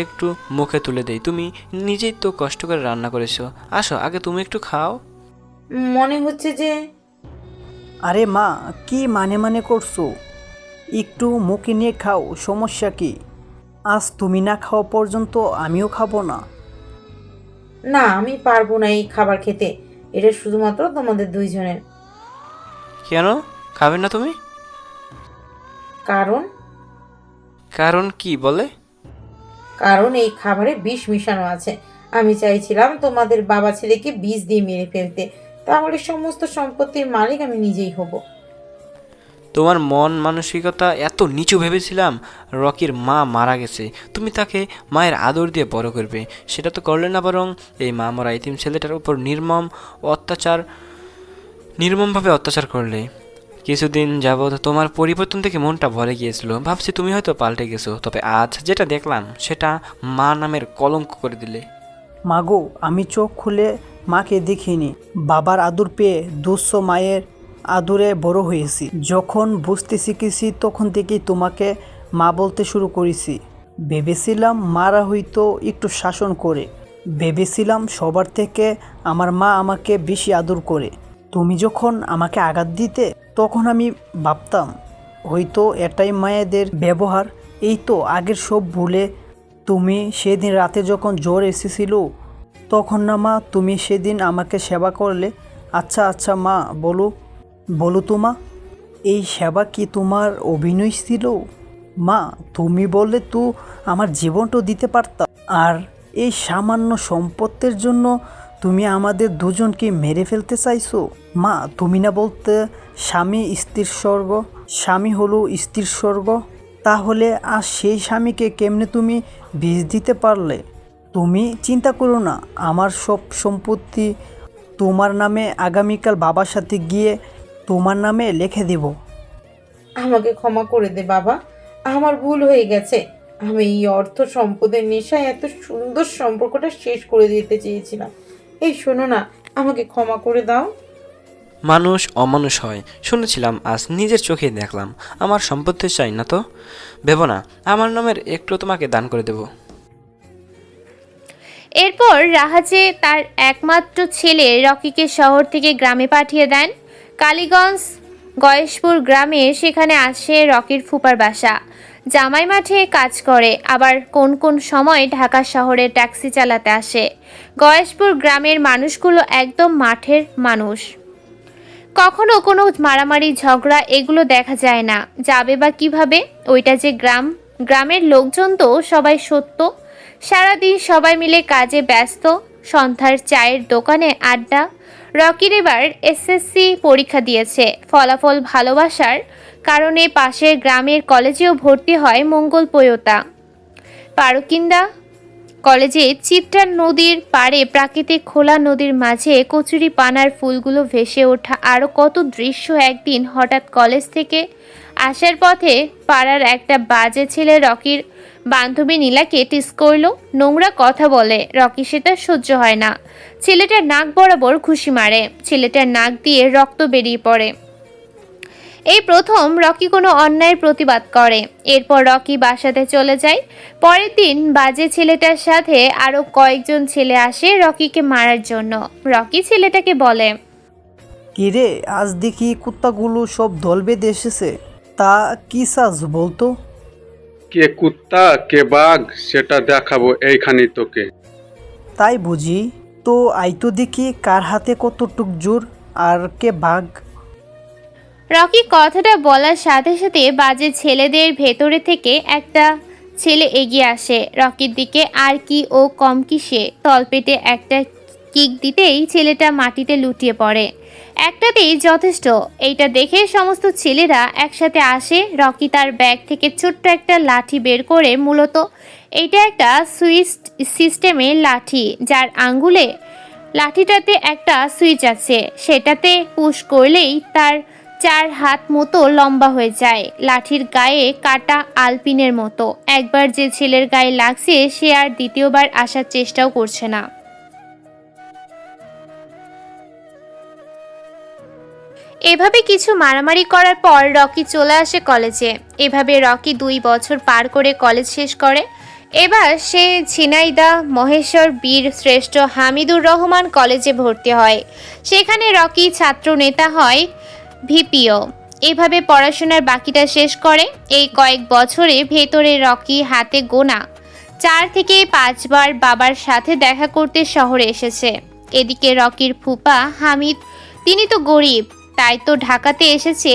একটু মুখে তুলে দেই। তুমি নিজেই তো কষ্ট করে রান্না করেছো, আসো আগে তুমি একটু খাও। মনে হচ্ছে যে। আরে মা, কি মানে করছো? একটু মুখে নিয়ে খাও, সমস্যা কি? আজ তুমি না খাওয়া পর্যন্ত আমিও খাবো না। না, আমি পারবো না এই খাবার খেতে। এটা শুধুমাত্র তোমাদের দুইজনের। কেন খাবে না তুমি? কারণ কারণ কি বলে? কারণ এই খাবারে বিষ মিশানো আছে। আমি চাইছিলাম তোমাদের বাবা ছেলেকে বিষ দিয়ে মেরে ফেলতে, তাহলে সমস্ত সম্পত্তির মালিক আমি নিজেই হব। তোমার মন মানসিকতা এত নিচু ভেবেছিলাম? রকির মা মারা গেছে, তুমি তাকে মায়ের আদর দিয়ে বড় করবে, সেটা তো করলে না, বরং এই মা মরা এতিম ছেলেটার উপর নির্মমভাবে অত্যাচার করলে। কিছুদিন যাবৎ তোমার পরিবর্তন থেকে মনটা ভরে গিয়েছিল, ভাবছি তুমি হয়তো পাল্টে গেছো, তবে আজ যেটা দেখলাম সেটা মা নামের কলঙ্ক করে দিলে। মাগো, আমি চোখ খুলে মাকে দেখিনি। বাবার আদর পেয়ে 200 মায়ের আদরে বড় হয়েছি। যখন বুঝতে শিখেছি তখন থেকেই তোমাকে মা বলতে শুরু করেছি। ভেবেছিলাম মারা হয়তো একটু শাসন করে, ভেবেছিলাম সবার থেকে আমার মা আমাকে বেশি আদর করে। তুমি যখন আমাকে আঘাত দিতে তখন আমি ভাবতাম হয়তো এটাই মায়েদের ব্যবহার। এই তো আগের সব ভুলে তুমি সেদিন রাতে যখন জ্বর এসেছিল তখন না মা তুমি সেদিন আমাকে সেবা করলে। আচ্ছা আচ্ছা মা, বলো তো মা, এই সেবা কি তোমার অভিনয় ছিল? মা তুমি বললে তো আমার জীবনটাও দিতে পারতাম, আর এই সামান্য সম্পত্তির জন্য তুমি আমাদের দুজনকে মেরে ফেলতে চাইছো? মা তুমি না বলতে স্বামী স্ত্রীর স্বর্গ, স্বামী হলো স্ত্রীর স্বর্গ, তাহলে আর সেই স্বামীকে কেমনে তুমি বিষ দিতে পারলে? তুমি চিন্তা করো না, আমার সব সম্পত্তি তোমার নামে আগামীকাল বাবার সাথে গিয়ে তোমার নামে লিখে দেব। আমাকে ক্ষমা করে দে বাবা, আমার ভুল হয়ে গেছে। আমি এই অর্থ সম্পদের নেশায় এত সুন্দর সম্পর্কটা শেষ করে দিতে চেয়েছিলাম। এই শোনো না, আমাকে ক্ষমা করে দাও। মানুষ অমানুষ হয় শুনেছিলাম, আজ নিজের চোখে দেখলাম। আমার সম্পত্তি চাই না তো, ভেবো না, আমার নামের একটু তোমাকে দান করে দেব। এরপর রাহাজে তার একমাত্র ছেলে রকিকে শহর থেকে গ্রামে পাঠিয়ে দেন। কালীগঞ্জ গয়েশপুর গ্রামে সেখানে আসে রকির ফুপার বাসা। জামাই মাঠে কাজ করে, আবার কোন কোন সময় ঢাকা শহরে ট্যাক্সি চালাতে আসে। গয়েশপুর গ্রামের মানুষগুলো একদম মাঠের মানুষ, কখনো কোনো মারামারি ঝগড়া এগুলো দেখা যায় না। যাবে বা কিভাবে? ওইটা যে গ্রাম, গ্রামের লোকজন তো সবাই সত্য। সারাদিন সবাই মিলে কাজে ব্যস্ত, সন্ধ্যার চায়ের দোকানে আড্ডা। রকির এবার এসএসসি পরীক্ষা দিয়েছে, ফলাফল ভালোবাসার কারণে পাশের গ্রামের কলেজেও ভর্তি হয় মঙ্গল পয়োতা। পারকিন্দা কলেজে চিত্রা নদীর পাড়ে প্রাকৃতিক খোলা নদীর মাঝে কচুরি পানার ফুলগুলো ভেসে ওঠা আরও কত দৃশ্য। একদিন হঠাৎ কলেজ থেকে আসার পথে পাড়ার একটা বাজে ছেলে রকির বান্ধবী নীলাকে টিস করলো, নোংরা কথা বলে। রকি সেটা সহ্য হয় না, ছেলেটার নাক বরাবর ঘুষি মারে, ছেলেটার নাক দিয়ে রক্ত বেরিয়ে পড়ে। এই প্রথম রকি কোনো অন্যায়ের প্রতিবাদ করে। এরপর রকি বাসাতে চলে যায়। পরের দিন বাজে ছেলেটার সাথে আরও কয়েকজন ছেলে আসে রকিকে মারার জন্য। রকি ছেলেটাকে বলে, কিরে, আজ দেখি কুত্তাগুলো সব দল বেঁধে এসেছে, তা কি সাজ বলতো? কে কুত্তা কে বাঘ সেটা দেখাবো এইখানেই তোকে। তাই বুঝি? তো আইতো দেখি কার হাতে কতটুক জোর আর কে বাঘ। রকি কথাটা বলার সাথে সাথে বাজে ছেলেদের ভেতরে থেকে একটা ছেলে এগিয়ে আসে রকির দিকে। আর কি ও কম কিসে, তলপেটে একটা কিক দিতেই ছেলেটা মাটিতে লুটিয়ে পড়ে। একটাতেই যথেষ্ট। এইটা দেখে সমস্ত ছেলেরা একসাথে আসে। রকি তার ব্যাগ থেকে ছোট্ট একটা লাঠি বের করে, মূলত এইটা একটা সুইচ সিস্টেমের লাঠি, যার আঙ্গুলে লাঠিটাতে একটা সুইচ আছে। সেটাতে পুশ করলেই তার 4 হাত মতো লম্বা হয়ে যায়। লাঠির গায়ে কাটা আলপিনের মতো। একবার যে ছেলের গায়ে লাগছে সে আর দ্বিতীয়বার আসার চেষ্টাও করছে না। এভাবে কিছু মারামারি করার পর রকি চলে আসে কলেজে। এভাবে রকি 2 বছর পার করে কলেজ শেষ করে। এবার সে ঝিনাইদহ মহেশ্বর বীর শ্রেষ্ঠ হামিদুর রহমান কলেজে ভর্তি হয়। সেখানে রকি ছাত্র নেতা হয়, ভিপিও। এভাবে পড়াশোনার বাকিটা শেষ করে। এই কয়েক বছরে ভেতরে রকি হাতে গোনা 4 থেকে 5 বার বাবার সাথে দেখা করতে শহরে এসেছে। এদিকে রকির ফুপা হামিদ, তিনি তো গরিব, তাই তো ঢাকাতে এসেছে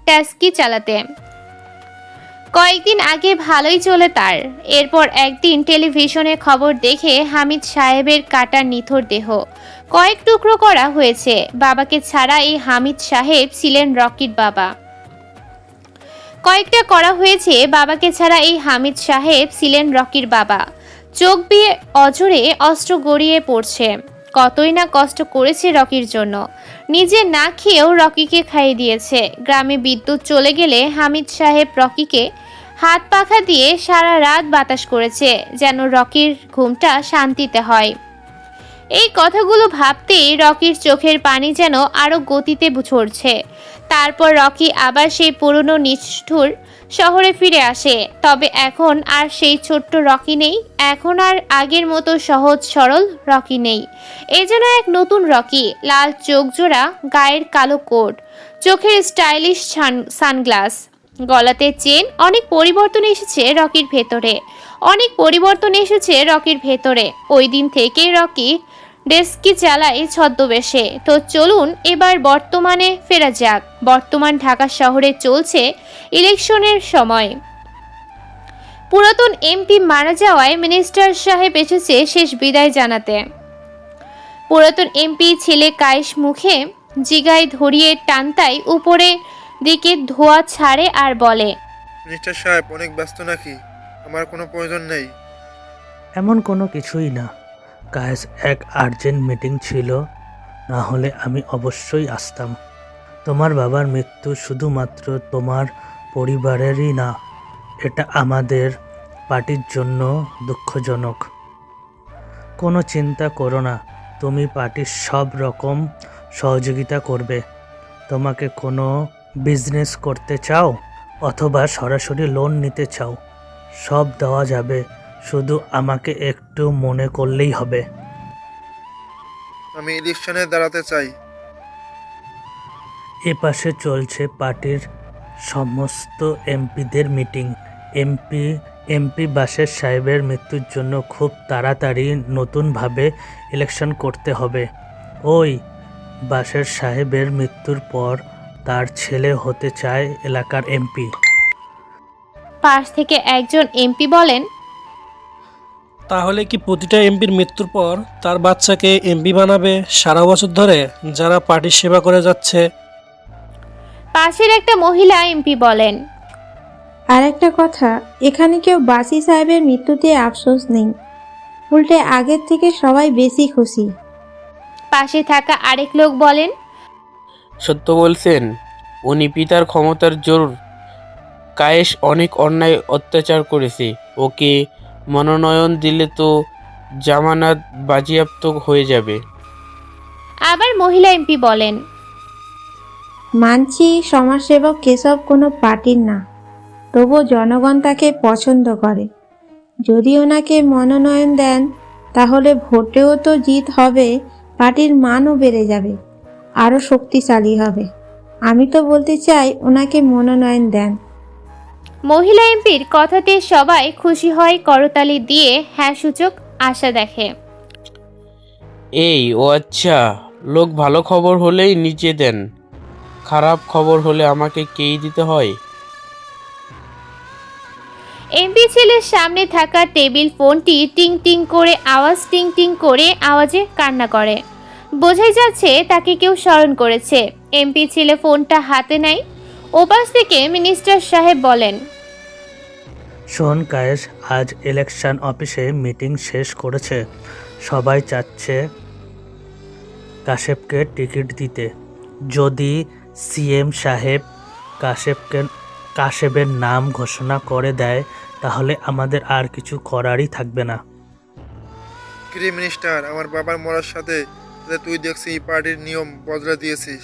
ট্যাক্সি চালাতে। কয়েকদিন আগে ভালোই চলে তার। এরপর একদিন টেলিভিশনে খবর দেখে হামিদ সাহেবের কাটা নিথর দেহ কয়েক টুকরো করা হয়েছে। বাবাকে ছাড়া এই হামিদ সাহেব ছিলেন রকির বাবা। কয়েকটা করা হয়েছে, বাবাকে ছাড়া এই হামিদ সাহেব ছিলেন রকির বাবা। চোখ দিয়ে অজরে অস্ত্র গড়িয়ে পড়ছে। কতই না কষ্ট করেছে রকির জন্য। নিজে না খেয়েও রকিকে খাইয়ে দিয়েছে। গ্রামে বিদ্যুৎ চলে গেলে হামিদ সাহেব রকিকে হাত পাখা দিয়ে সারা রাত বাতাস করেছে, যেন রকির ঘুমটা শান্তিতে হয়। এই কথাগুলো ভাবতেই রকির চোখের পানি যেন আরো গতিতে ঝরছে। তারপর রকি আবার সেই পুরনো নিষ্ঠুর শহরে ফিরে আসে। তবে এখন আর সেই ছোট্ট রকি নেই, এখন আর আগের মতো সহজ সরল রকি নেই। এই যেন এক নতুন রকি। লাল চোখ জোড়া, গায়ের কালো কোট, চোখের স্টাইলিশ সানগ্লাস, গলাতে চেন। অনেক পরিবর্তন এসেছে রকির ভেতরে, অনেক পরিবর্তন এসেছে রকির ভেতরে। ওই দিন থেকেই রকি ডেস্কি চালায় ছদ্মবেশে। তো চলুন এবার বর্তমানে ফেরা যাক। বর্তমান ঢাকা শহরে চলছে ইলেকশনের সময়। পুরাতন এমপি মারা যাওয়ায় মিনিস্টার সাহেব এসেছে শেষ বিদায় জানাতে। পুরাতন এমপি ছেলে কায়েস মুখে জিগায় ধরিয়ে টানতাই উপরে দিকে ধোয়া ছাড়ে আর বলে, মিনিস্টার সাহেব অনেক ব্যস্ত নাকি? আমার কোনো প্রয়োজন নেই। এমন কোনো কিছুই না কাজ, এক আর্জেন্ট মিটিং ছিল, না হলে আমি অবশ্যই আসতাম। তোমার বাবার মৃত্যু শুধুমাত্র তোমার পরিবারেরই না, এটা আমাদের পার্টির জন্য দুঃখজনক। কোনো চিন্তা করো না, তুমি পার্টির সব রকম সহযোগিতা করবে। তোমাকে কোনো বিজনেস করতে চাও অথবা সরাসরি লোন নিতে চাও, সব দেওয়া যাবে, শুধু আমাকে একটু মনে করলেই হবে। আমি ইলেকশনে দাঁড়াতে চাই। এপাশে চলছে পার্টির সমস্ত এমপিদের মিটিং। এমপি বাশের সাহেবের মৃত্যুর জন্য খুব তাড়াতাড়ি নতুনভাবে ইলেকশন করতে হবে। ওই বাশের সাহেবের মৃত্যুর পর তার ছেলে হতে চায় এলাকার এমপি। পাশ থেকে একজন এমপি বলেন, তাহলে কি প্রতিটা এমপির মৃত্যুর পর তার বাচ্চাকে এমপি বানাবে সারা বছর ধরে, যারা পার্টির সেবা করে যাচ্ছে? পাশের একটা মহিলা এমপি বলেন, আর একটা কথা, এখানে কেউ বাসি সাহেবের মৃত্যুতে আফসোস নেই, উল্টে আগের থেকে সবাই বেশি খুশি। পাশে থাকা আরেক লোক বলেন, সত্য বলছেন, উনি পিতার ক্ষমতার জোর। কায়েস অনেক অন্যায় অত্যাচার করেছে, ওকে মনোনয়ন দিলে তো জামানত বাজেয়াপ্ত হয়ে যাবে। আবার মহিলা এমপি বলেন, মানছি সমাজসেবক কেশব কোনো পার্টির না, তবু জনগণ তাকে পছন্দ করে। যদি ওনাকে মনোনয়ন দেন তাহলে ভোটেও তো জিত হবে, পার্টির মানও বেড়ে যাবে, আরও শক্তিশালী হবে। আমি তো বলতে চাই ওনাকে মনোনয়ন দেন। মহিলা এমপির কথাতে সবাই খুশি হয়, করতালি দিয়ে হ্যাঁ সূচক আশা দেখে। এই ও আচ্ছা, লোক ভালো খবর হলেই নিচে দেন, খারাপ খবর হলে আমাকে কেই দিতে হয়? এমপি ছেলের সামনে থাকা টেবিল ফোনটি টিং টিং করে আওয়াজে কান্না করে। বোঝাই যাচ্ছে তাকে কেউ স্মরণ করেছে। এমপি ছেলে ফোনটা হাতে নেয়। ওপাশ থেকে মিনিস্টার সাহেব বলেন, শোন কায়েস, আজ ইলেকশন অফিসে মিটিং শেষ করেছে, সবাই চাচ্ছে কাশেপকে টিকিট দিতে। যদি সিএম সাহেব কাশেপের নাম ঘোষণা করে দেয় তাহলে আমাদের আর কিছু করারই থাকবে না। কিরে মিনিস্টার, আমার বাবার মরার সাথে সাথে তুই দেখছি পার্টির নিয়ম বদলে দিয়েছিস।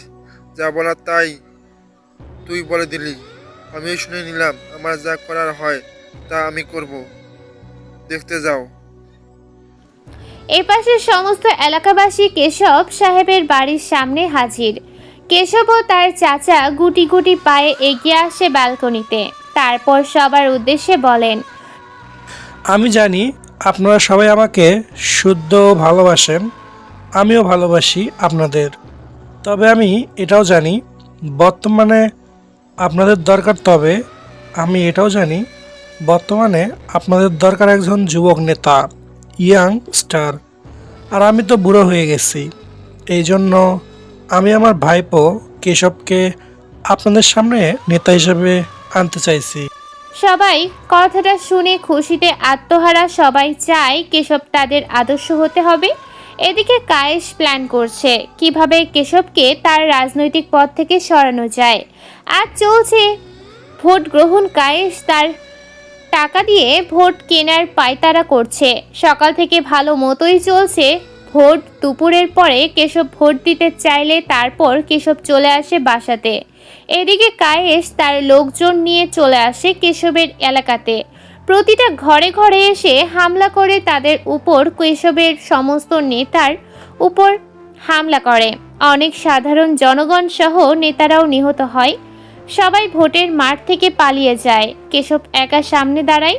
যা বলার তাই তুই বলে দিলি, আমিও শুনে নিলাম। আমার যা করার হয় তা আমি করব, দেখতে যাও। এপাশে সমস্ত এলাকাবাসী কেশব সাহেবের বাড়ির সামনে হাজির। কেশব ও তার চাচা গুটি গুটি পায়ে এগিয়ে আসে ব্যালকনিতে। তারপর সবার উদ্দেশ্যে বলেন, আমি জানি আপনারা সবাই আমাকে শুদ্ধ ভালোবাসেন, আমিও ভালোবাসি আপনাদের। তবে আমি এটাও জানি বর্তমানে আপনাদের দরকার, তবে আমি এটাও জানি বর্তমানে আপনাদের দরকার একজন যুবক নেতা, ইয়াং স্টার। আর আমি তো বুড়ো হয়ে গেছি, এই জন্য আমি আমার ভাইপো কেশবকে আপনাদের সামনে নেতা হিসেবে আনতে চাইছি। সবাই কথাটা শুনে খুশিতে আত্মহারা। সবাই চায় কেশব তাদের আদর্শ হতে হবে। এদিকে কায়েস প্ল্যান করছে কিভাবে কেশবকে তার রাজনৈতিক পথ থেকে সরানো যায়। আজ চলছে ভোট গ্রহণ। কায়েস তার টাকা দিয়ে ভোট কেনার পায়তারা করছে। সকাল থেকে ভালো মতোই চলছে ভোট। দুপুরের পরে কেশব ভোট দিতে চাইলে তারপর কেশব চলে আসে বাসাতে। এদিকে কায়েস তার লোকজন নিয়ে চলে আসে কেশবের এলাকাতে। প্রতিটা ঘরে ঘরে এসে হামলা করে তাদের উপর, কেশবের সমস্ত নেতার উপর হামলা করে। অনেক সাধারণ জনগণ সহ নেতারাও নিহত হয়। সবাই ভোটের মাঠ থেকে পালিয়ে যায়। কেশব একা সামনে দাঁড়ায়।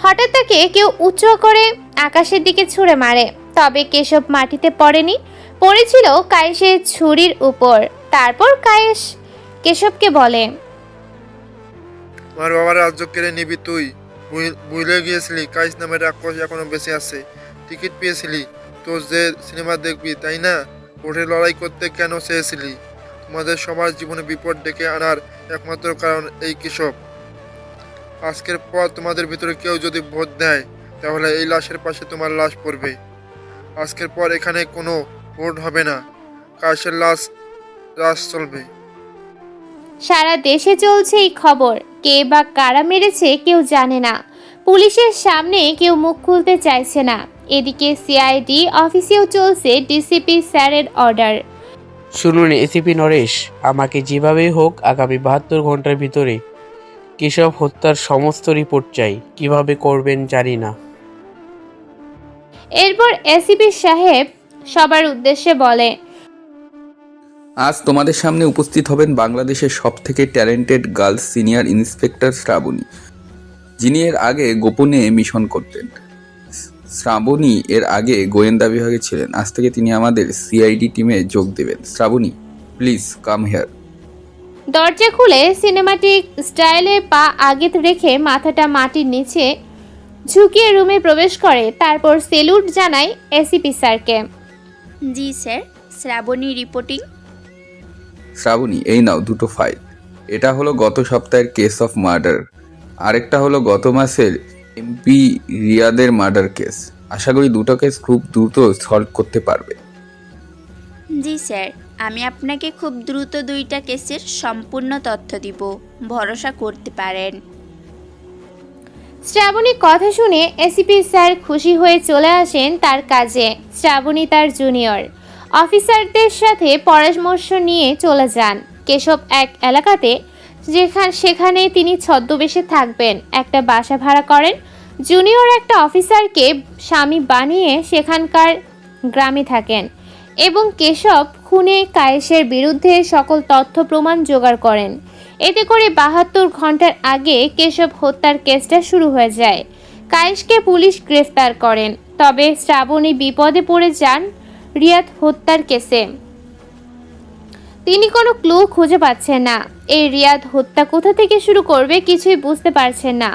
হঠাৎ তাকে কেউ উঁচু করে আকাশের দিকে ছুঁড়ে মারে, তবে কেশব মাটিতে পড়েনি, পড়েছিল কায়েসের ছুরির উপর। তারপর কায়েস কেশবকে বলে, আমার বাবার রাজ্য কেড়ে নিবি তুই? ভুলে গিয়েছিলি কাইস নামের রাক্ষস এখনো বেঁচে আছে। টিকিট পেয়েছিলি তোর যে সিনেমা দেখবি, তাই না? ভোটে লড়াই করতে কেন চেয়েছিলি? তোমাদের সবার জীবনে বিপদ ডেকে আনার একমাত্র কারণ এই কেশব। আজকের পর তোমাদের ভিতরে কেউ যদি ভোট দেয় তাহলে এই লাশের পাশে তোমার লাশ পড়বে। আজকের পর এখানে কোনো ভোট হবে না, কাইসের রাজ চলবে। সারা দেশে চলছে এই খবর। কে বা কারা মেরেছে কেউ জানে না। পুলিশের সামনে কেউ মুখ খুলতে চাইছে না। এদিকে সিআইডি অফিসেও চলছে ডিসিপি স্যারের অর্ডার। শুনুন এসিপি নরেশ, আমাকে যেভাবেই হোক আগামী 72 ঘন্টার ভিতরে কেশব হত্যার সমস্ত রিপোর্ট চাই। কিভাবে করবেন জানি না। এরপর এসিপি সাহেব সবার উদ্দেশ্যে বলে, আজ তোমাদের সামনে উপস্থিত হবেন বাংলাদেশের সবথেকে talented girls senior inspector Srabani, যিনি এর আগে গোপনে মিশন করতেন। শ্রাবণী এর আগে গোয়েন্দা বিভাগে ছিলেন। আজ থেকে তিনি আমাদের সিআইডি টিমে যোগ দেবেন। Srabani, please come here. দরজা খুলে সিনেমাটিক স্টাইলে পা আগে রেখে মাথাটা মাটির নিচে ঝুঁকিয়ে রুমে প্রবেশ করে। তারপর সেলুট জানায় এসিপি স্যারকে। জি স্যার, শ্রাবণী রিপোর্টিং। শ্রাবণী, এই নাও দুটো ফাইল। এটা হলো গত সপ্তাহের কেস অফ মার্ডার, আরেকটা হলো গত মাসের এমপি রিয়াদের মার্ডার কেস। আশা করি দুটো কেস খুব দ্রুত সলভ করতে পারবে। জি স্যার, আমি আপনাকে খুব দ্রুত 2টা কেসের সম্পূর্ণ তথ্য দিব, ভরসা করতে পারেন। শ্রাবণী কথা শুনে এসিপি স্যার খুশি হয়ে চলে আসেন তার কাজে। শ্রাবণী তার জুনিয়র অফিসারদের সাথে পরামর্শ নিয়ে চলে যান কেশব এক এলাকাতে, সেখানে তিনি ছদ্মবেশে থাকবেন। একটা বাসা ভাড়া করেন। জুনিয়র একটা অফিসারকে স্বামী বানিয়ে সেখানকার গ্রামে থাকেন এবং কেশব খুনে কায়েসের বিরুদ্ধে সকল তথ্য প্রমাণ জোগাড় করেন। এতে করে 72 ঘন্টার আগে কেশব হত্যার কেসটা শুরু হয়ে যায়। কায়েসকে পুলিশ গ্রেফতার করেন। তবে শ্রাবণী বিপদে পড়ে যান রিয়াদ হত্যার কেসে। তিনি কোনো ক্লু খুঁজে পাচ্ছেন না। এই রিয়াদ হত্যা কোথা থেকে শুরু করবে কিছুই বুঝতে পারছেন না।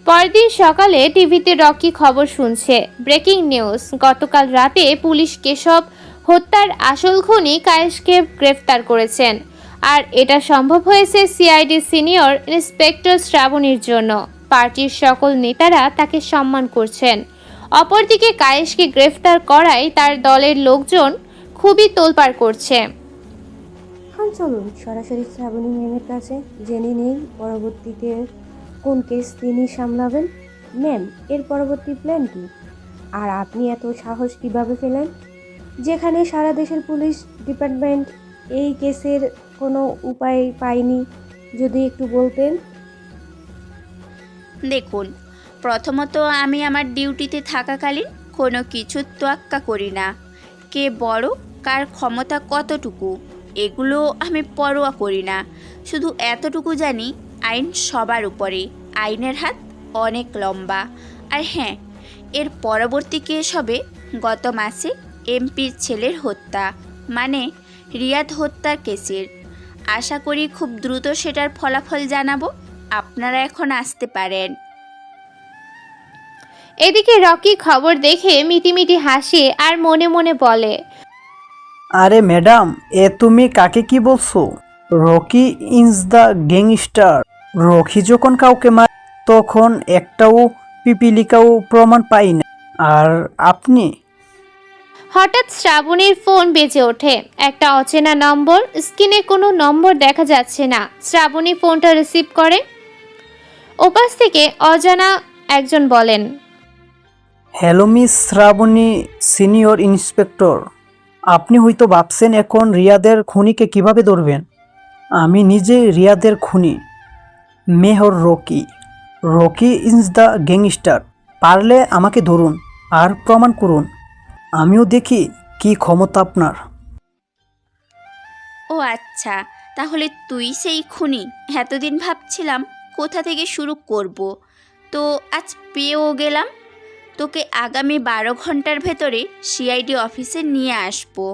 পরদিন সকালে টিভিতে রকি খবর শুনছে। ব্রেকিং নিউজ, গতকাল রাতে পুলিশ কেশব হত্যার আসল খুনি কায়েসকে গ্রেফতার করেছেন। আর এটা সম্ভব হয়েছে সিআইডি সিনিয়র ইন্সপেক্টর শ্রাবণীর জন্য। পার্টির সকল নেতারা তাকে সম্মান করছেন। অপরদিকে কায়েসকে গ্রেফতার করায় তার দলের লোকজন খুবই তোলপাড় করছে। চলুন সরাসরি শ্রাবণী ম্যামের কাছে জেনে নেই পরবর্তীতে কোন কেস তিনি সামলাবেন। ম্যাম, এর পরবর্তী প্ল্যান কি? আর আপনি এত সাহস কিভাবে পেলেন, যেখানে সারা দেশের পুলিশ ডিপার্টমেন্ট এই কেসের কোনো উপায় পায়নি? যদি একটু বলতেন। দেখুন, প্রথমত আমি আমার ডিউটিতে থাকাকালীন কোনো কিছু তোয়াক্কা করি না। কে বড়, কার ক্ষমতা কতটুকু, এগুলো আমি পরোয়া করি না। শুধু এতটুকু জানি, আইন সবার উপরে, আইনের হাত অনেক লম্বা। আর হ্যাঁ, এর পরবর্তী কেস হবে গত মাসে এমপির ছেলের হত্যা, মানে রিয়াদ হত্যার কেসের। আশা করি খুব দ্রুত সেটার ফলাফল জানাবো। আপনারা এখন আসতে পারেন। এদিকে রকি খবর দেখে মিটিমিটি হাসে আর মনে মনে বলে, আরে ম্যাডাম, এ তুমি কাকে কি বলছো? Rocky is the gangster. Rocky যখন কাউকে মারে তখন একটাও পিপিলিকাও প্রমাণ পাই না। আর আপনি? হঠাৎ শ্রাবণীর ফোন বেজে ওঠে। একটা অচেনা নম্বর। স্ক্রিনে কোনো নম্বর দেখা যাচ্ছে না। শ্রাবণী ফোনটা রিসিভ করে। ওপাশ থেকে অজানা একজন বলেন, hello Miss Srabani, senior inspector. আপনি হয়তো ভাবছেন এখন রিয়াদের খুনিকে কিভাবে ধরবেন। আমি নিজে রিয়াদের খুনি, Mehar Rocky. Rocky is the gangster. পারলে আমাকে ধরুন আর প্রমাণ করুন। আমিও দেখি কি ক্ষমতা আপনার। ও আচ্ছা, তাহলে তুই সেই খুনি। এতদিন ভাবছিলাম কোথা থেকে শুরু করব, তো আজ পেয়েও গেলাম। তোকে আগামী 12 ঘন্টার ভেতরে সিআইডি অফিসে নিয়ে আসবো।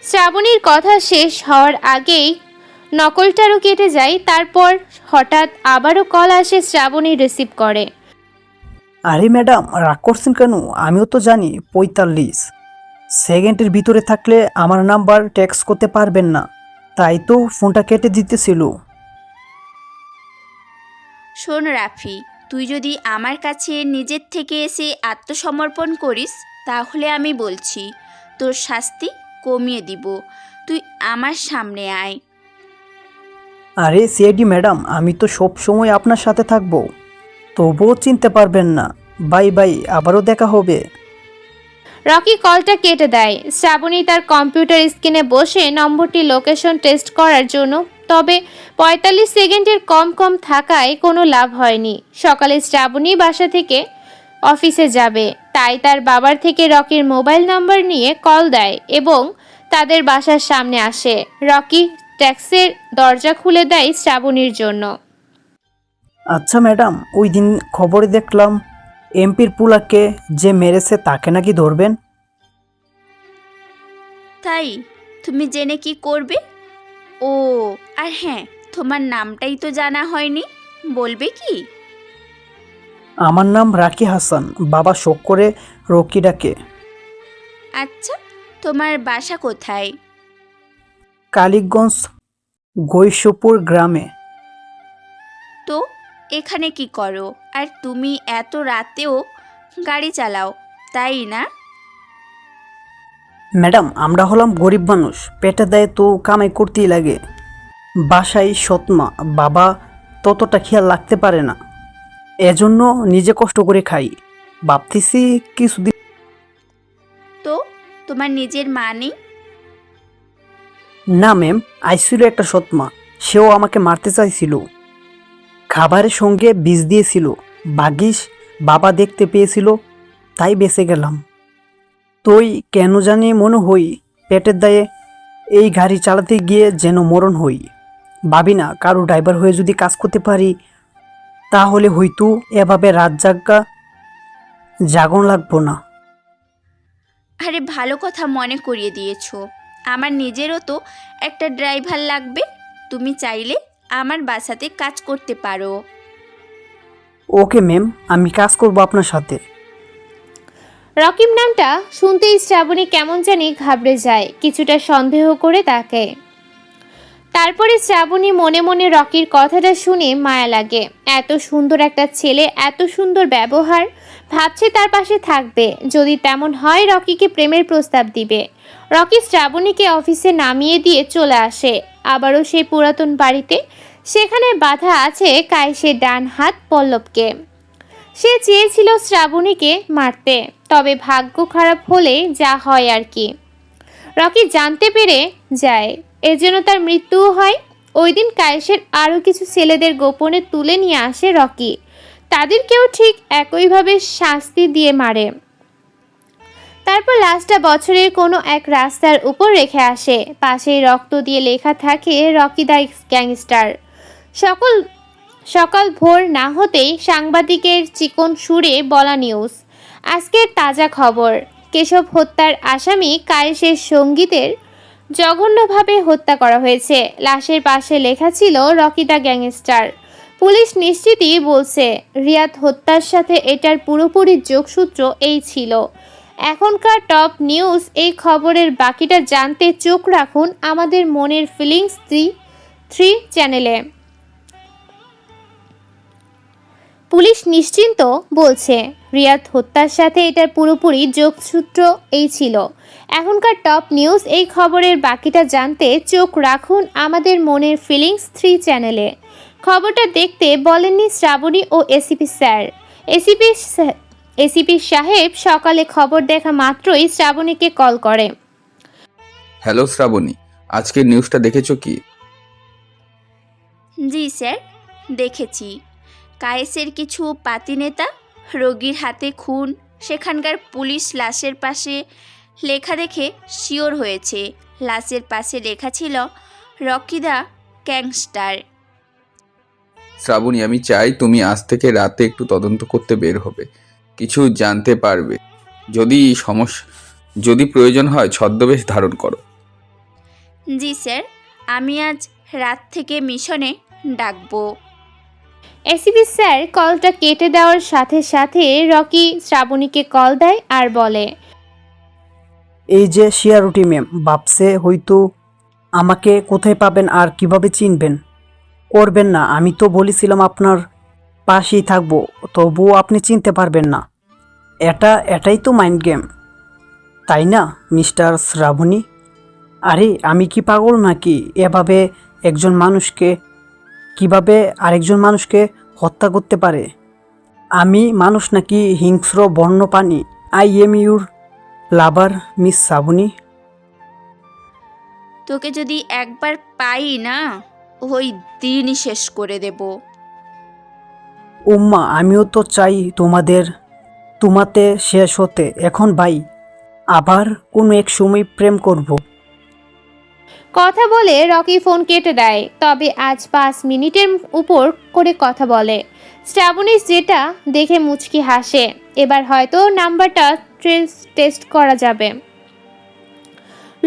শ্রাবণীর কথা শেষ হওয়ার আগেই নকলটারও কেটে যায়। তারপর হঠাৎ আবারও কল আসে। শ্রাবণী রিসিভ করে। আরে ম্যাডাম, রাগ করছেন কেন? আমিও তো জানি 45 সেকেন্ডের ভিতরে থাকলে আমার নাম্বার টেক্সট করতে পারবেন না, তাই তো ফোনটা কেটে দিতেছিল। শোন রাফি, তুই যদি আমার কাছে নিজের থেকে এসে আত্মসমর্পণ করিস, তাহলে আমি বলছি তোর শাস্তি কমিয়ে দিব। তুই আমার সামনে আয়। আরে সিআইডি ম্যাডাম, আমি তো সব সময় আপনার সাথে থাকবো, তবুও চিনতে পারবেন না। বাই বাই, আবারও দেখা হবে। রকি কলটা কেটে দেয়। শ্রাবণী তার কম্পিউটার স্ক্রিনে বসে নম্বরটি লোকেশন টেস্ট করার জন্য, তবে 45 সেকেন্ডের কম থাকায় কোনো লাভ হয়নি। সকালে শ্রাবণী বাসা থেকে অফিসে যাবে, তাই তার বাবার থেকে রকির মোবাইল নাম্বার নিয়ে কল দেয় এবং তাদের বাসার সামনে আসে। রকি ট্যাক্সির দরজা খুলে দেয় শ্রাবণীর জন্য। আচ্ছা ম্যাডাম, ওই দিন খবরে দেখলাম এমপির পুলাকে যে মেরেছে তাকে নাকি ধরবেন। তাই তুমি জেনে কি করবে? ও আর হ্যাঁ, তোমার নামটাই তো জানা হয়নি, বলবে কি? আমার নাম রাকি হাসান, বাবা শোক করে রকি ডাকে। আচ্ছা, তোমার বাসা কোথায়? কালীগঞ্জ গৈশপুর গ্রামে। তো এখানে কি করো? আর তুমি এত রাতেও গাড়ি চালাও, তাই না? ম্যাডাম, আমরা হলাম গরিব মানুষ, পেটে দেয় তো কামাই করতেই লাগে। বাসায় সৎমা, বাবা ততটা খেয়াল রাখতে পারে না, এজন্য নিজে কষ্ট করে খাই। ভাবতেছি কিছুদিন। তো তোমার নিজের মা নেই? না ম্যাম, আইছিল একটা সৎমা, সেও আমাকে মারতে চাইছিল, খাবারের সঙ্গে বিষ দিয়েছিল। ভাগ্যিস বাবা দেখতে পেয়েছিল, তাই বেঁচে গেলাম। তোই কেন জানি মনে হই পেটের দায়ে এই গাড়ি চালাতে গিয়ে যেন মরণ হই। ভাবি না কারো ড্রাইভার হয়ে যদি কাজ করতে পারি তাহলে হয়তো এভাবে রাত জাগন লাগবো না। আরে ভালো কথা মনে করিয়ে দিয়েছো। আমার নিজেরও তো একটা ড্রাইভার লাগবে। তুমি চাইলে আমার বাসাতে কাজ করতে পারো। ওকে ম্যাম, আমি কাজ করব আপনার সাথে। রকিম নামটা শুনতেই শ্রাবণী কেমন জানি ঘাবড়ে যায়, কিছুটা সন্দেহ করে তাকে। তারপরে শ্রাবণী মনে মনে রকির কথাটা শুনে মায়া লাগে। এত সুন্দর একটা ছেলে, এত সুন্দর ব্যবহার, ভাবছে তার পাশে থাকবে। যদি তেমন হয় রকিকে প্রেমের প্রস্তাব দিবে। রকি শ্রাবণীকে অফিসে নামিয়ে দিয়ে চলে আসে আবারও সেই পুরাতন বাড়িতে। সেখানে বাধা আছে কায়েসের ডান হাত পল্লবকে। সে চেয়েছিল শ্রাবণীকে মারতে, তবে ভাগ্য খারাপ হলে যা হয় আর কি। রকি জানতে পেরে যায়, এজন্য তার মৃত্যুও হয়। ওই দিন কায়েসের আরও কিছু ছেলেদের গোপনে তুলে নিয়ে আসে রকি। তাদেরকেও ঠিক একইভাবে শাস্তি দিয়ে মারে। তারপর লাশটা বছরের কোনো এক রাস্তার উপর রেখে আসে। পাশেই রক্ত দিয়ে লেখা থাকে রকি দ্য গ্যাংস্টার। সকাল ভোর না হতেই সাংবাদিকের চিকন সুরে বলা নিউজ। আজকের তাজা খবর, কেশব হত্যার আসামি কায়েসের সঙ্গীতের জঘন্যভাবে হত্যা করা হয়েছে। লাশের পাশে লেখা ছিল রকি দ্য গ্যাংস্টার। পুলিশ নিশ্চিতই বলছে রিয়াদ হত্যার সাথে এটার পুরোপুরি যোগসূত্র এই ছিল। এখনকার টপ নিউজ। এই খবরের বাকিটা জানতে চোখ রাখুন আমাদের মনের ফিলিংস 3 চ্যানেলে। পুলিশ নিশ্চিন্ত বলছে রিয়াদ হত্যার সাথে এটার পুরোপুরি যোগসূত্র এই ছিল। এখনকার টপ নিউজ। এই খবরের বাকিটা জানতে চোখ রাখুন আমাদের মনের ফিলিংস 3 চ্যানেলে। খবরটা দেখতে বলেননি শ্রাবণী ও এসিপি স্যার। এসিপি সাহেব সকালে খবর দেখা মাত্রই শ্রাবণীকে কল করে। হ্যালো শ্রাবণী, আজকের নিউজটা দেখেছো কি? জি স্যার, দেখেছি। কায়েসের কিছু পাতি নেতা, রোগীর হাতে খুন, সেখানকার পুলিশ লাশের পাশে লেখা দেখে শিওর হয়েছে। লাশের পাশে লেখা ছিল রকি দ্য গ্যাংস্টার। শ্রাবণী, আমি চাই তুমি আজ থেকে রাতে একটু তদন্ত করতে বের হবে, কিছু জানতে পারবে। যদি প্রয়োজন হয় ছদ্মবেশ ধারণ করো। জি স্যার, আমি আজ রাত থেকে মিশনে ডাকবো। এসিপি স্যার কলটা কেটে দেওয়ার সাথে সাথে রকি শ্রাবণীকে কল দেয় আর বলে, এই যে শিয়ারুটি ম্যাম, ভাবছে হয়তো আমাকে কোথায় পাবেন আর কিভাবে চিনবেন। করবেন না, আমি তো বলেছিলাম আপনার পাশেই থাকবো, তবুও আপনি চিনতে পারবেন না। এটাই তো মাইন্ড গেম, তাই না মিস্টার শ্রাবণী? আরে আমি কি পাগল নাকি এভাবে একজন মানুষকে কিভাবে আরেকজন মানুষকে হত্যা করতে পারে? আমি মানুষ নাকি হিংস্র বন্য প্রাণী? I am your lover Miss Srabani. তোকে যদি একবার পাই না, ওই দিনই শেষ করে দেব। উম্মা, আমিও তো চাই তোমাতে শেষ হতে। এখন ভাই, আবার কোনো এক সময় প্রেম করব। কথা বলে রকি ফোন কেটে দেয়। তবে আজ 5 মিনিটের উপর করে কথা বলে। শ্রাবণী যেটা দেখে মুচকি হাসে। এবার হয়তো নাম্বারটা টেস্ট করা যাবে,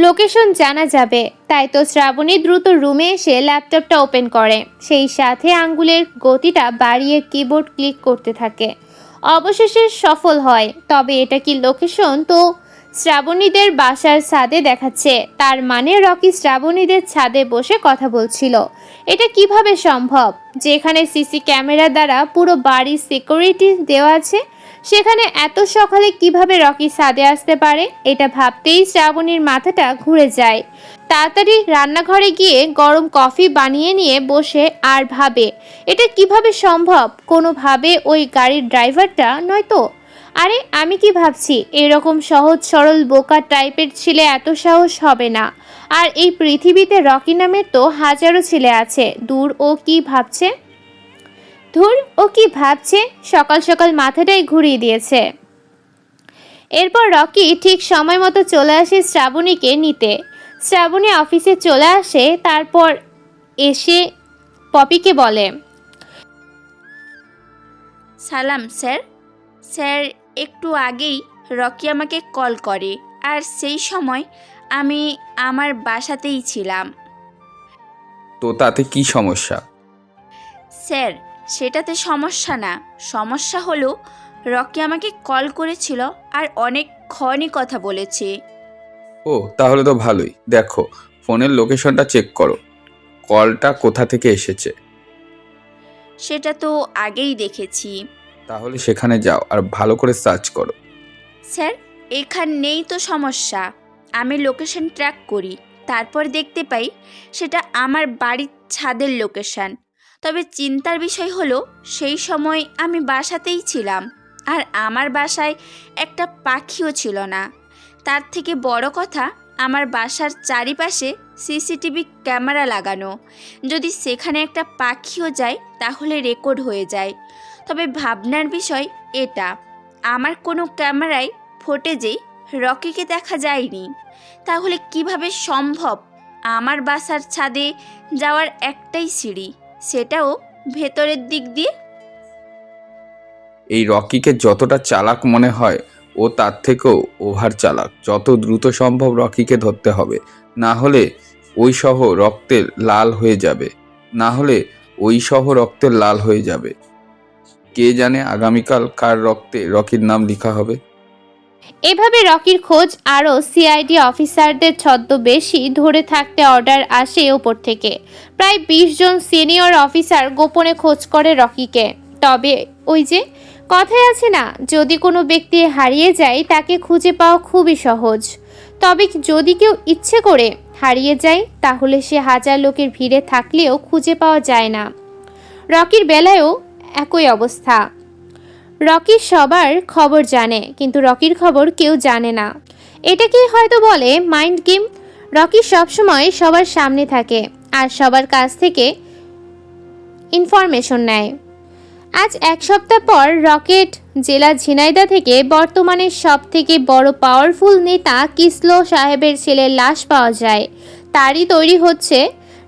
লোকেশন জানা যাবে। তাই তো শ্রাবণী দ্রুত রুমে এসে ল্যাপটপটা ওপেন করে, সেই সাথে আঙ্গুলের গতিটা বাড়িয়ে কিবোর্ড ক্লিক করতে থাকে। অবশেষে সফল হয়। তবে এটা কি লোকেশন? তো শ্রাবণীদের বাসার ছাদে দেখাচ্ছে। তার মানে রকি শ্রাবণীদের ছাদে বসে কথা বলছিল। এটা কিভাবে সম্ভব? যেখানে সিসি ক্যামেরা দ্বারা পুরো বাড়ির সিকিউরিটি দেওয়া আছে, সেখানে এত সকালে কিভাবে রকি ছাদে আসতে পারে? এটা ভাবতেই শ্রাবণীর মাথাটা ঘুরে যায়। তাড়াতাড়ি রান্নাঘরে গিয়ে গরম কফি বানিয়ে নিয়ে বসে আর ভাবে, এটা কিভাবে সম্ভব? কোনোভাবে ওই গাড়ির ড্রাইভারটা নয়তো। আরে আমি কি ভাবছি? এরকম সহজ সরল বোকা টাইপের ছেলে এত সাহস হবে না। আর এই পৃথিবীতে রকি নামের তো হাজারো ছেলে আছে। দূর, ও কি ভাবছে? সকাল সকাল মাথাটাই ঘুরিয়ে দিয়েছে। এরপর রকি ঠিক সময় মতো চলে আসে শ্রাবণীকে নিতে। শ্রাবণী অফিসে চলে আসে। তারপর এসে পপিকে বলে, সালাম স্যার। স্যার, একটু আগেই রকি আমাকে কল করে, আর সেই সময় আমি আমার বাসাতেই ছিলাম। তো তাতে কি সমস্যা? স্যার, সেটাতে সমস্যা না। সমস্যা হলো রকি আমাকে কল করেছিল আর অনেকক্ষণই কথা বলেছে। ও, তাহলে তো ভালোই। দেখো, ফোনের লোকেশনটা চেক করো, কলটা কোথা থেকে এসেছে। সেটা তো আগেই দেখেছি। তাহলে সেখানে যাও আর ভালো করে সার্চ করো। স্যার, এখানেই তো সমস্যা। আমি লোকেশন ট্র্যাক করি, তারপর দেখতে পাই সেটা আমার বাড়ির ছাদের লোকেশন। তবে চিন্তার বিষয় হলো সেই সময় আমি বাসাতেই ছিলাম, আর আমার বাসায় একটা পাখিও ছিল না। তার থেকে বড় কথা, আমার বাসার চারিপাশে সিসিটিভি ক্যামেরা লাগানো। যদি সেখানে একটা পাখিও যায় তাহলে রেকর্ড হয়ে যায়। তবে ভাবনার বিষয় এটা, আমার কোনো ক্যামেরায় ফুটেজে রকিকে দেখা যায়নি। তাহলে কিভাবে সম্ভব? আমার বাসার ছাদে যাওয়ার একটাই সিঁড়ি, সেটাও ভেতরের দিক দিয়ে। এই রকিকে যতটা চালাক মনে হয়, ও তার থেকেও ওভার চালাক। যত দ্রুত সম্ভব রকিকে ধরতে হবে, না হলে ওই সহ রক্তের লাল হয়ে যাবে। কে জানে আগামীকাল কার রক্তে রকির নাম লেখা হবে। এভাবে রকির খোঁজ আরও সিআইডি অফিসারদের ছদ্মবেশী ধরে থাকতে অর্ডার আসে ওপর থেকে। প্রায় 20 জন সিনিয়র অফিসার গোপনে খোঁজ করে রকিকে। তবে ওই যে কথায় আছে না, যদি কোনো ব্যক্তি হারিয়ে যায় তাকে খুঁজে পাওয়া খুবই সহজ। তবে যদি কেউ ইচ্ছে করে হারিয়ে যায়, তাহলে সে হাজার লোকের ভিড়ে থাকলেও খুঁজে পাওয়া যায় না। রকির বেলায়ও একই অবস্থা। রকি সবার খবর জানে, কিন্তু রকির খবর কেউ জানে না। এটাকেই হয়তো বলে মাইন্ড গেম। রকি সবসময় সবার সামনে থাকে আর সবার কাছ থেকে ইনফরমেশন নেয়। আজ 1 সপ্তাহ পর রকেট জেলা ঝিনাইদহ থেকে বর্তমানে সব থেকে বড় পাওয়ারফুল নেতা কিসলো সাহেবের ছেলের লাশ পাওয়া যায়। তারই তৈরি হচ্ছে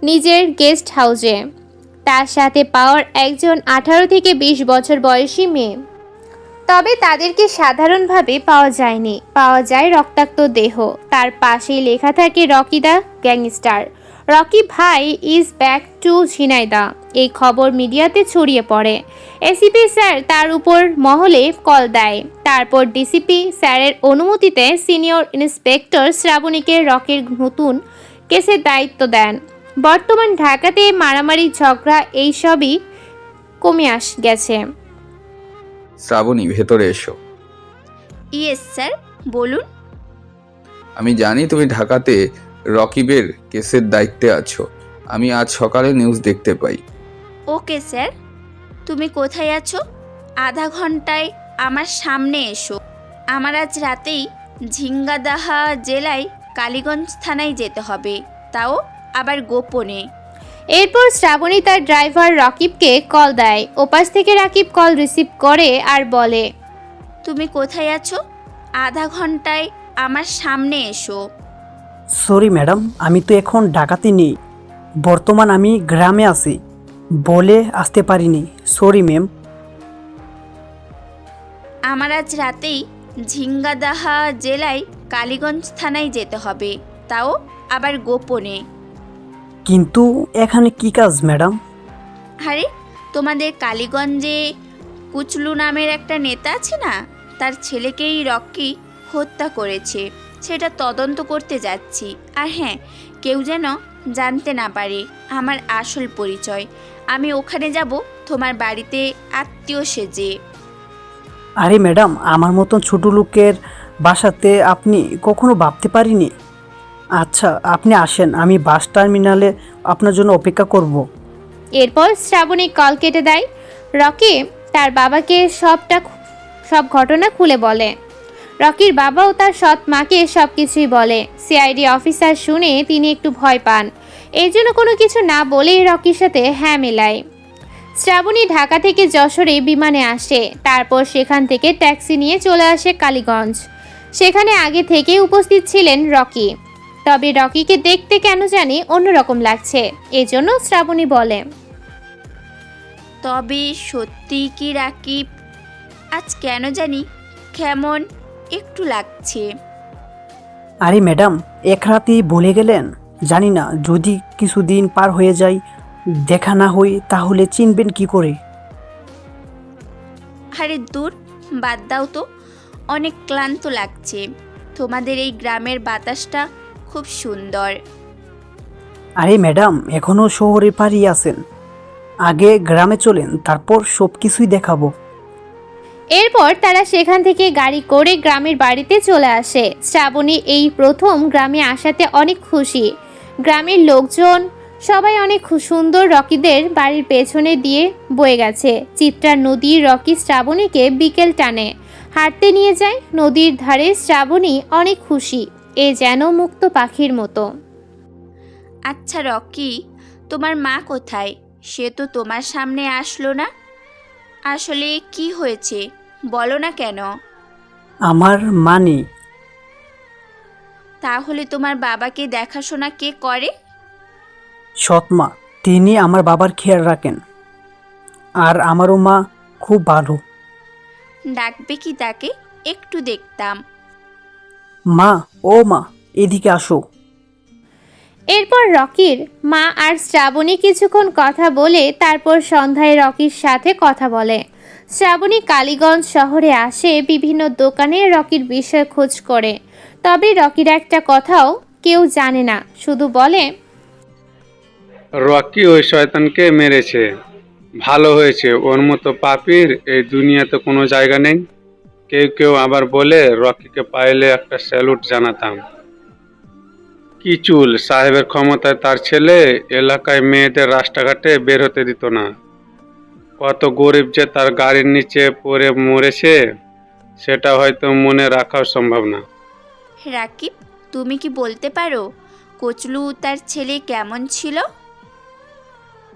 নিজের গেস্ট হাউসে। তার সাথে পাওয়ার একজন 18 থেকে 20 বছর বয়সী মেয়ে। তবে তাদেরকে সাধারণভাবে পাওয়া যায়নি, পাওয়া যায় রক্তাক্ত দেহ। তার পাশেই লেখা থাকে রকি দ্য গ্যাংস্টার। রকি ভাই ইজ ব্যাক টু ঝিনাইদহ। এই খবর মিডিয়াতে ছড়িয়ে পড়ে। এসিপি স্যার তার উপর মহলে কল দেয়। তারপর ডিসিপি স্যারের অনুমতিতে সিনিয়র ইন্সপেক্টর শ্রাবণীকে রকির নতুন কেসের দায়িত্ব দেন। বর্তমান ঢাকাতে মারামারি, ঝগড়া এইসবই কমে গেছে। শ্রাবণী, ভেতরে এসো। ইয়েস স্যার, বলুন। আমি জানি তুমি ঢাকাতে রকিবের কেসের দায়িত্বে আছো। আমি আজ সকালে নিউজ দেখতে পাই। ওকে স্যার, তুমি কোথায় আছো? আধা ঘন্টায় আমার সামনে এসো। আমার আজ রাতেই ঝিঙ্গাদাহা জেলায় কালীগঞ্জ থানায় যেতে হবে, তাও আবার গোপনে। এরপর শ্রাবণী তার ড্রাইভার রকিবকে কল দেয়। ওপাশ থেকে রাকিব কল রিসিভ করে আর বলে, তুমি কোথায় আছো? আধা ঘন্টায় আমার সামনে এসো। সরি ম্যাডাম, আমি তো এখন ঢাকাতে নেই, বর্তমান আমি গ্রামে আছি, বলে আসতে পারিনি, সরি ম্যাম। আমার আজ রাতেই ঝিঙ্গাদাহা জেলায় কালীগঞ্জ থানায় যেতে হবে, তাও আবার গোপনে। কিন্তু এখানে কি কাজ ম্যাডাম? আরে তোমাদের কালীগঞ্জে কুচলু নামের একটা নেতা আছে না, তার ছেলেকেই রকি হত্যা করেছে, সেটা তদন্ত করতে যাচ্ছি। আর হ্যাঁ, কেউ যেন জানতে না পারে আমার আসল পরিচয়। আমি ওখানে যাব তোমার বাড়িতে আত্মীয় সেজে। আরে ম্যাডাম, আমার মতন ছোট লোকের বাসাতে আপনি কখনো ভাবতে পারিনি। আচ্ছা, আপনি আসেন, আমি বাস টার্মিনালে আপনার জন্য অপেক্ষা করব। এরপর শ্রাবণী কল কেটে দেয়। রকি তার বাবাকে সব ঘটনা খুলে বলে। রকির বাবাও তার সৎ মাকে সব কিছুই বলে। সিআইডি অফিসার শুনে তিনি একটু ভয় পান, এই জন্য কোনো কিছু না বলেই রকির সাথে হ্যাঁ মেলায়। শ্রাবণী ঢাকা থেকে যশোরে বিমানে আসে, তারপর সেখান থেকে ট্যাক্সি নিয়ে চলে আসে কালীগঞ্জ। সেখানে আগে থেকেই উপস্থিত ছিলেন রকি, তবে রকিকে দেখতে কেন জানি অন্যরকম লাগছে, এজন্য শ্রাবণী বলে, তবে সত্যি কি রাকিব আজ কেন জানি কেমন একটু লাগছে। আরে ম্যাডাম, এক রাতেই বলে গেলেন, জানি না যদি কিছুদিন পার হয়ে যায়, দেখা না হই, তাহলে চিনবেন কি করে? আরে দূর, বাদ দাও তো, অনেক ক্লান্ত লাগছে। তোমাদের এই গ্রামের বাতাসটা খুব সুন্দর। আরে ম্যাডাম, এখনো শহরে পাড়ি আছেন, আগে গ্রামে চলেন, তারপর সব কিছুই দেখাবো। এরপর তারা সেখান থেকে গাড়ি করে গ্রামের বাড়িতে চলে আসে। শ্রাবণী এই প্রথম গ্রামে আসাতে অনেক খুশি। গ্রামের লোকজন সবাই অনেক সুন্দর রকিদের বাড়ির পেছনে দিয়ে বয়ে গেছে। চিত্রা নদী রকি শ্রাবণীকে বিকেল টানে হাঁটতে নিয়ে যায়। নদীর ধারে শ্রাবণী অনেক খুশি, এ যেন মুক্ত পাখির মতো। আচ্ছা রকি, তোমার মা কোথায়? সে তো তোমার সামনে আসলো না। আসলে কি হয়েছে বলো না কেন? আমার মা নেই। তাহলে তোমার বাবাকে দেখাশোনা কে করে? সৎমা, তিনি আমার বাবার খেয়াল রাখেন, আর আমারও মা খুব ভালো। ডাকবে কি তাকে? একটু দেখতাম। মা, ও মা, এদিকে আসো। এরপর রকির মা আর শ্রাবণী কিছুক্ষণ কথা বলে তারপর সন্ধ্যায় রকির সাথে কথা বলে। শ্রাবণী কালীগঞ্জ শহরে আসে, বিভিন্ন দোকানে রকির বিষয়ে খোঁজ করে, তবে রকির একটা কথাও কেউ জানে না, শুধু বলে, রকি ওই শয়তানকে মেরেছে, ভালো হয়েছে, ওর মতো পাপীর এই দুনিয়াতে কোনো জায়গা নেই। কেউ কেউ আবার বলে রকিকে পাইলে একটা স্যালুট জানাতাম। কি চুল সাহেবের ক্ষমতায় তার ছেলে এলাকায় মেয়েদের রাস্তাঘাটে বের হতে দিত না। কত গরিব যে তার গাড়ির নিচে পড়ে মরেছে, সেটা হয়তো মনে রাখাও সম্ভব না। রাকিব, তুমি কি বলতে পারো কচলু তার ছেলে কেমন ছিল?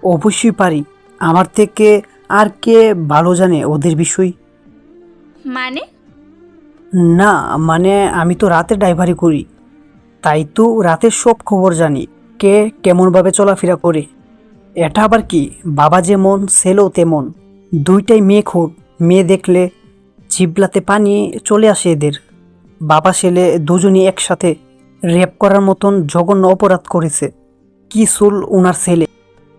অবশ্যই পারি, আমার থেকে আর কে ভালো জানে ওদের বিষয়? মানে? না মানে, আমি তো রাতে ড্রাইভারি করি, তাই তো রাতের সব খবর জানি, কে কেমনভাবে চলাফেরা করে। এটা আবার কি, বাবা যেমন ছেলেও তেমন, দুইটাই মেয়ে খোর। মেয়ে দেখলে জিবলাতে পানি চলে আসে এদের। বাবা ছেলে দুজনই একসাথে রেপ করার মতন জঘন্য অপরাধ করেছে। কি চুল ওনার ছেলে,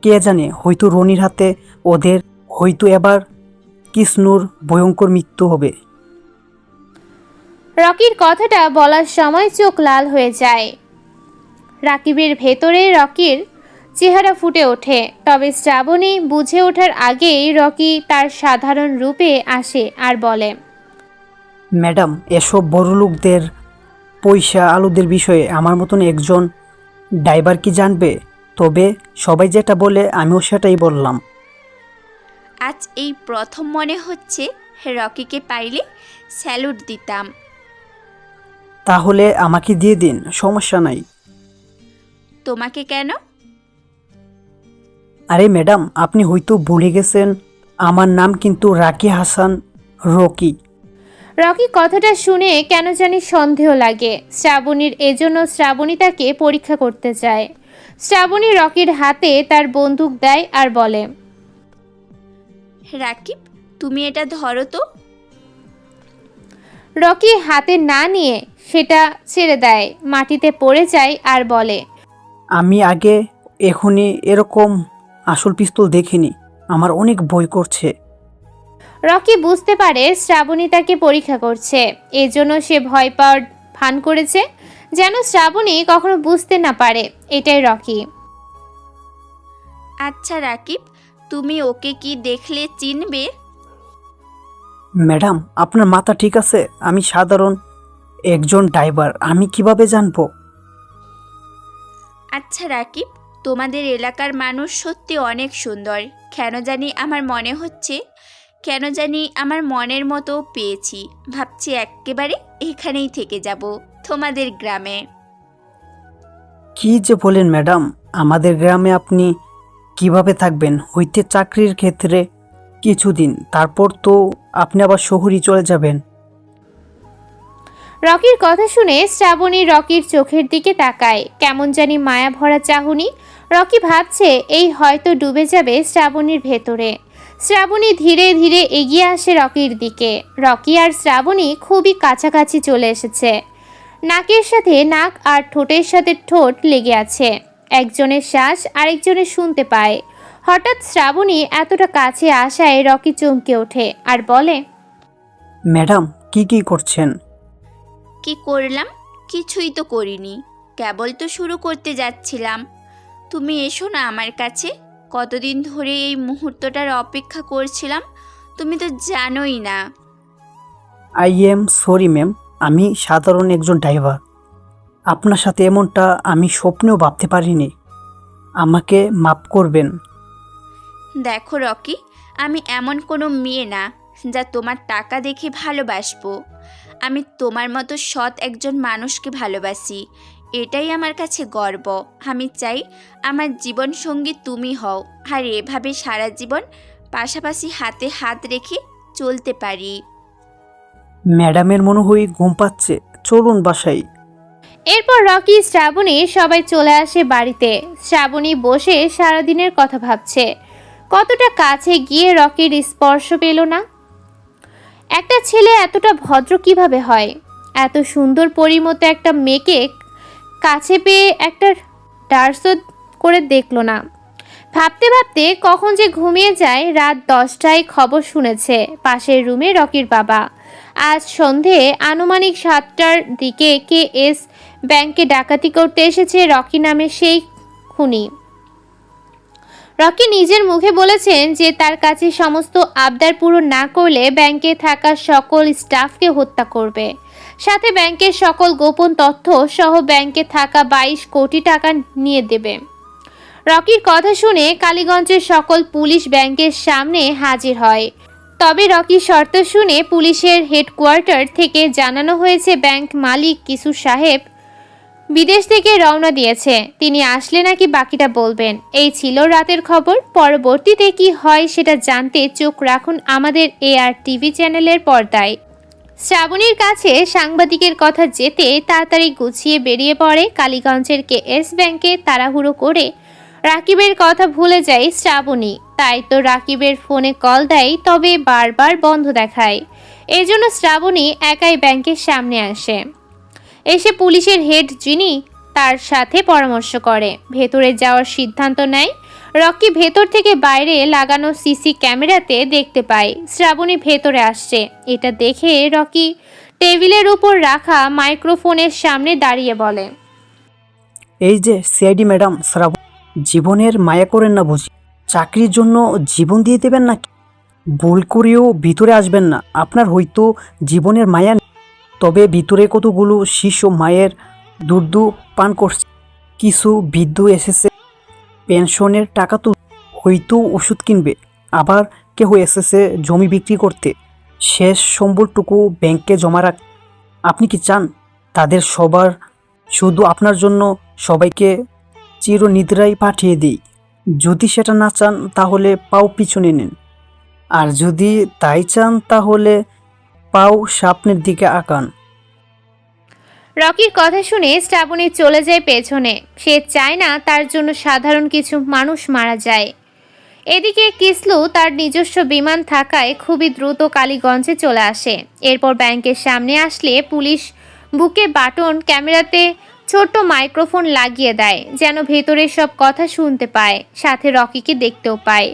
কে জানে, হয়তো রনির হাতে ওদের, হয়তো এবার কৃষ্ণুর ভয়ঙ্কর মৃত্যু হবে। রকির কথাটা বলার সময় চোখ লাল হয়ে যায়। রাকিবের ভেতরে রকির চেহারা ফুটে ওঠে, তবে শ্রাবণী বুঝে ওঠার আগেই রকি তার সাধারণ রূপে আসে আর বলে, ম্যাডাম, এসব বড় লোকদের পয়সা আলুদের বিষয়ে আমার মতন একজন ড্রাইভার কি জানবে? তবে সবাই যেটা বলে আমিও সেটাই বললাম। আজ এই প্রথম মনে হচ্ছে রকিকে পাইলে স্যালুট দিতাম। তাহলে আমাকে দিয়ে দিন, সমস্যা নাই। তোমাকে কেন? আরে ম্যাডাম, আপনি হয়তো ভুলে গেছেন, আমার নাম কিন্তু রাকি হাসান রকি। রকি কথাটা শুনে কেন জানি সন্দেহ লাগে শ্রাবণীর, এজন্য শ্রাবণী তাকে পরীক্ষা করতে চায়। শ্রাবণী রকির হাতে তার বন্দুক দেয় আর বলে, রাকিব, তুমি এটা ধরো তো। রকি হাতে না নিয়ে সেটা ছেড়ে দেয়, মাটিতে পড়ে যায় আর বলে, আমি আগে এখনই এরকম আসল পিস্তল দেখিনি, আমার অনেক ভয় করছে। রকি বুঝতে পারে শ্রাবণী তাকে পরীক্ষা করছে, এজন্য সে ভয় পাওয়ার ভান করেছে যেন শ্রাবণী কখনো বুঝতে না পারে। এটাই রকি। আচ্ছা রাকিব, তুমি ওকে কি দেখলে চিনবে? ম্যাডাম, আপনার মাথা ঠিক আছে? আমি সাধারণ একজন ড্রাইভার, আমি কিভাবে জানবো? আচ্ছা রাকিব, তোমাদের এলাকার মানুষ সত্যি অনেক সুন্দর। কেন জানি আমার মনের মতো পেয়েছি। ভাবছি একেবারে এখানেই থেকে যাব, তোমাদের গ্রামে। কি যে বলেন ম্যাডাম, আমাদের গ্রামে আপনি কিভাবে থাকবেন? হইতে চাকরির ক্ষেত্রে কিছুদিন, তারপর তো আপনি আবার শহরে চলে যাবেন। রকির কথা শুনে শ্রাবণী রকির চোখের দিকে তাকায়, কেমন জানি মায়া ভরা চাহনি। রকি ভাবছে এই হয়তো ডুবে যাবে শ্রাবণীর ভেতরে। শ্রাবণী ধীরে ধীরে এগিয়ে আসে রকির দিকে। রকি আর শ্রাবণী খুবই কাছাকাছি চলে এসেছে। নাকের সাথে নাক আর ঠোঁটের সাথে ঠোঁট লেগে আছে। একজনের শ্বাস আরেকজনের শুনতে পায়। হঠাৎ শ্রাবণী এতটা কাছে আসায় রকি চমকে ওঠে আর বলে, ম্যাডাম, কি করছেন? কি করলাম? কিছুই তো করিনি, কেবল তো শুরু করতে যাচ্ছিলাম। তুমি এসো না আমার কাছে। কতদিন ধরে এই মুহূর্তটার অপেক্ষা করছিলাম, তুমি তো জানোই না। আই এম সরি ম্যাম, আমি সাধারণ একজন ড্রাইভার। আপনার সাথে এমনটা আমি স্বপ্নেও ভাবতে পারিনি, আমাকে মাফ করবেন। দেখো রকি, আমি এমন কোনো মেয়ে না যা তোমার টাকা দেখে ভালোবাসবো। আমি তোমার মতো সৎ একজন মানুষকে ভালোবাসি, এটাই আমার কাছে গর্ব। আমি চাই আমার জীবন সঙ্গী তুমি হও, আর এভাবে সারা জীবন পাশাপাশি হাতে হাত রেখে চলতে পারি। ম্যাডামের মনে হয় ঘুম পাচ্ছে, চলুন বাসায়। এরপর রকি, শ্রাবণী সবাই চলে আসে বাড়িতে। শ্রাবণী বসে সারাদিনের কথা ভাবছে। কতটা কাছে গিয়ে রকির স্পর্শ পেল না। একটা ছেলে এতটা ভদ্র কিভাবে হয়? এত সুন্দর পরিমতো একটা মেয়েকে কাছে পেয়ে একটা ডার্সও করে দেখলো না। ভাবতে ভাবতে কখন যে ঘুমিয়ে যায়। রাত 10টায় খবর শুনেছে পাশের রুমে রকির বাবা। আজ সন্ধে আনুমানিক 7টার দিকে কেএস ব্যাংকে ডাকাতি করতে এসেছে রকি নামে সেই খুনি। রকি নিজের মুখে বলেছেন যে তার কাছে সমস্ত আবদার পূরণ না করলে ব্যাংকে থাকা সকল স্টাফকে হত্যা করবে, সাথে ব্যাংকের সকল গোপন তথ্য সহ ব্যাংকে থাকা 22 কোটি টাকা নিয়ে দেবে। রকির কথা শুনে কালীগঞ্জের সকল পুলিশ ব্যাংকের সামনে হাজির হয়। তবে রকির শর্ত শুনে পুলিশের হেডকোয়ার্টার থেকে জানানো হয়েছে ব্যাংক মালিক কিশোর সাহেব বিদেশ থেকে রওনা দিয়েছে, তিনি আসলে নাকি বাকিটা বলবেন। এই ছিল রাতের খবর। পরবর্তীতে কি হয় সেটা জানতে চোখ রাখুন আমাদের AR TV চ্যানেলের পর্দায়। শ্রাবণীর কাছে সাংবাদিকের কথা যেতে তাড়াতাড়ি গুছিয়ে বেরিয়ে পড়ে কালীগঞ্জের কেএস ব্যাংকে। তাড়াহুড়ো করে রাকিবের কথা ভুলে যায় শ্রাবণী, তাই তো রাকিবের ফোনে কল দেয়, তবে বারবার বন্ধ দেখায়। এজন্য শ্রাবণী একাই ব্যাংকের সামনে আসে। এসে পুলিশের হেড যিনি তার সাথে পরামর্শ করে ভেতরে যাওয়ার সিদ্ধান্ত নেয়। রকি ভেতর থেকে বাইরে লাগানো সিসি ক্যামেরাতে দেখতে পায় শ্রাবণী ভেতরে আসছে। এটা দেখে রকি টেবিলের উপর রাখা মাইক্রোফোনের সামনে দাঁড়িয়ে বলে, এই যে সিআইডি ম্যাডাম, শ্রাবণ, জীবনের মায়া করেন না বুঝি? চাকরির জন্য জীবন দিয়ে দেবেন নাকি? ভুল করেও ভিতরে আসবেন না, আপনার হয়তো জীবনের মায়া নেই, তবে ভিতরে কতগুলো শিশু মায়ের দুধ পান করছে, কিছু বৃদ্ধ এসেছে পেনশনের টাকা তো হয়তো ওষুধ কিনবে, আবার কেউ এসেছে জমি বিক্রি করতে, শেষ সম্বলটুকু ব্যাংকে জমা রাখ। আপনি কি চান তাদের সবার শুধু আপনার জন্য সবাইকে চিরনিদ্রায় পাঠিয়ে দিই। যদি সেটা না চান তাহলে পাও পিছনে নিন, আর যদি তাই চান তাহলে পাও সামনের দিকে আঁকান। রকির কথা শুনে শ্রাবণী চলে যায় পেছনে। সে চায় না তার জন্য সাধারণ কিছু মানুষ মারা যায়। এদিকে কিসলু তার নিজস্ব বিমান থাকায় খুবই দ্রুত কালীগঞ্জে চলে আসে। এরপর ব্যাংকের সামনে আসলে পুলিশ বুকে বাটন ক্যামেরাতে ছোট্ট মাইক্রোফোন লাগিয়ে দেয়, যেন ভেতরের সব কথা শুনতে পায়, সাথে রকিকে দেখতেও পায়।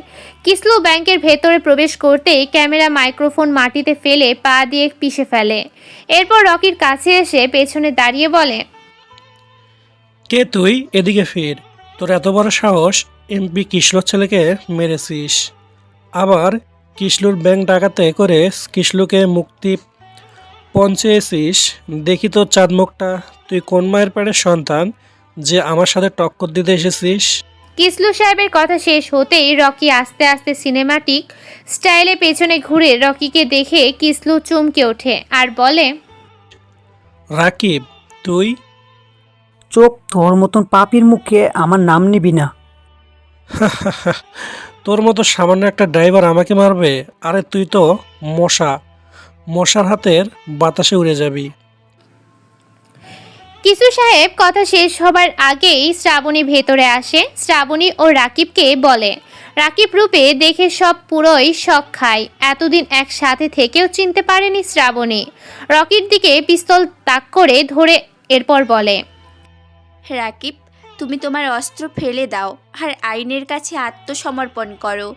কিসলু ব্যাংকের ভেতরে প্রবেশ করতেই ক্যামেরা মাইক্রোফোন মাটিতে ফেলে পা দিয়ে পিষে ফেলে। এরপর রকির কাছে এসে পেছনে দাঁড়িয়ে বলে, কে তুই? এদিকে ফির। তোর এত বড় সাহস, এমপি কিশলোর ছেলেকে মেরেছিস, আবার কিশলুর ব্যাংক ডাকাতে করে কিশলুকে মুক্তি পৌঁছেছিস। দেখি তোর চাঁদ মুখটা। তুই কোন মায়ের পেটের সন্তান যে আমার সাথে টক্কর দিতে এসেছিস? কিসলু সাহেবের কথা শেষ হতেই রকি আস্তে আস্তে সিনেমাটিক স্টাইলে পেছনে ঘুরে রকিকে দেখে কিসলু চমকে ওঠে আর বলে, রাকিব তুই? চোখ, তোর মতন পাপির মুখে আমার নাম নিবি না। তোর মতো সামান্য একটা ড্রাইভার আমাকে মারবে? আরে তুই তো মশা, মশার হাতের বাতাসে উড়ে যাবি। কিসলু সাহেব কথা শেষ হবার আগেই শ্রাবণী ভেতরে আসে। শ্রাবণী ও রাকিবকে বলে, রাকিব রূপে দেখে সব পুরোই শখ খায়। এতদিন একসাথে থেকেও চিনতে পারেনি শ্রাবণী। রকির দিকে পিস্তল তাক করে ধরে এরপর বলে, রাকিব, তুমি তোমার অস্ত্র ফেলে দাও আর আইনের কাছে আত্মসমর্পণ করো।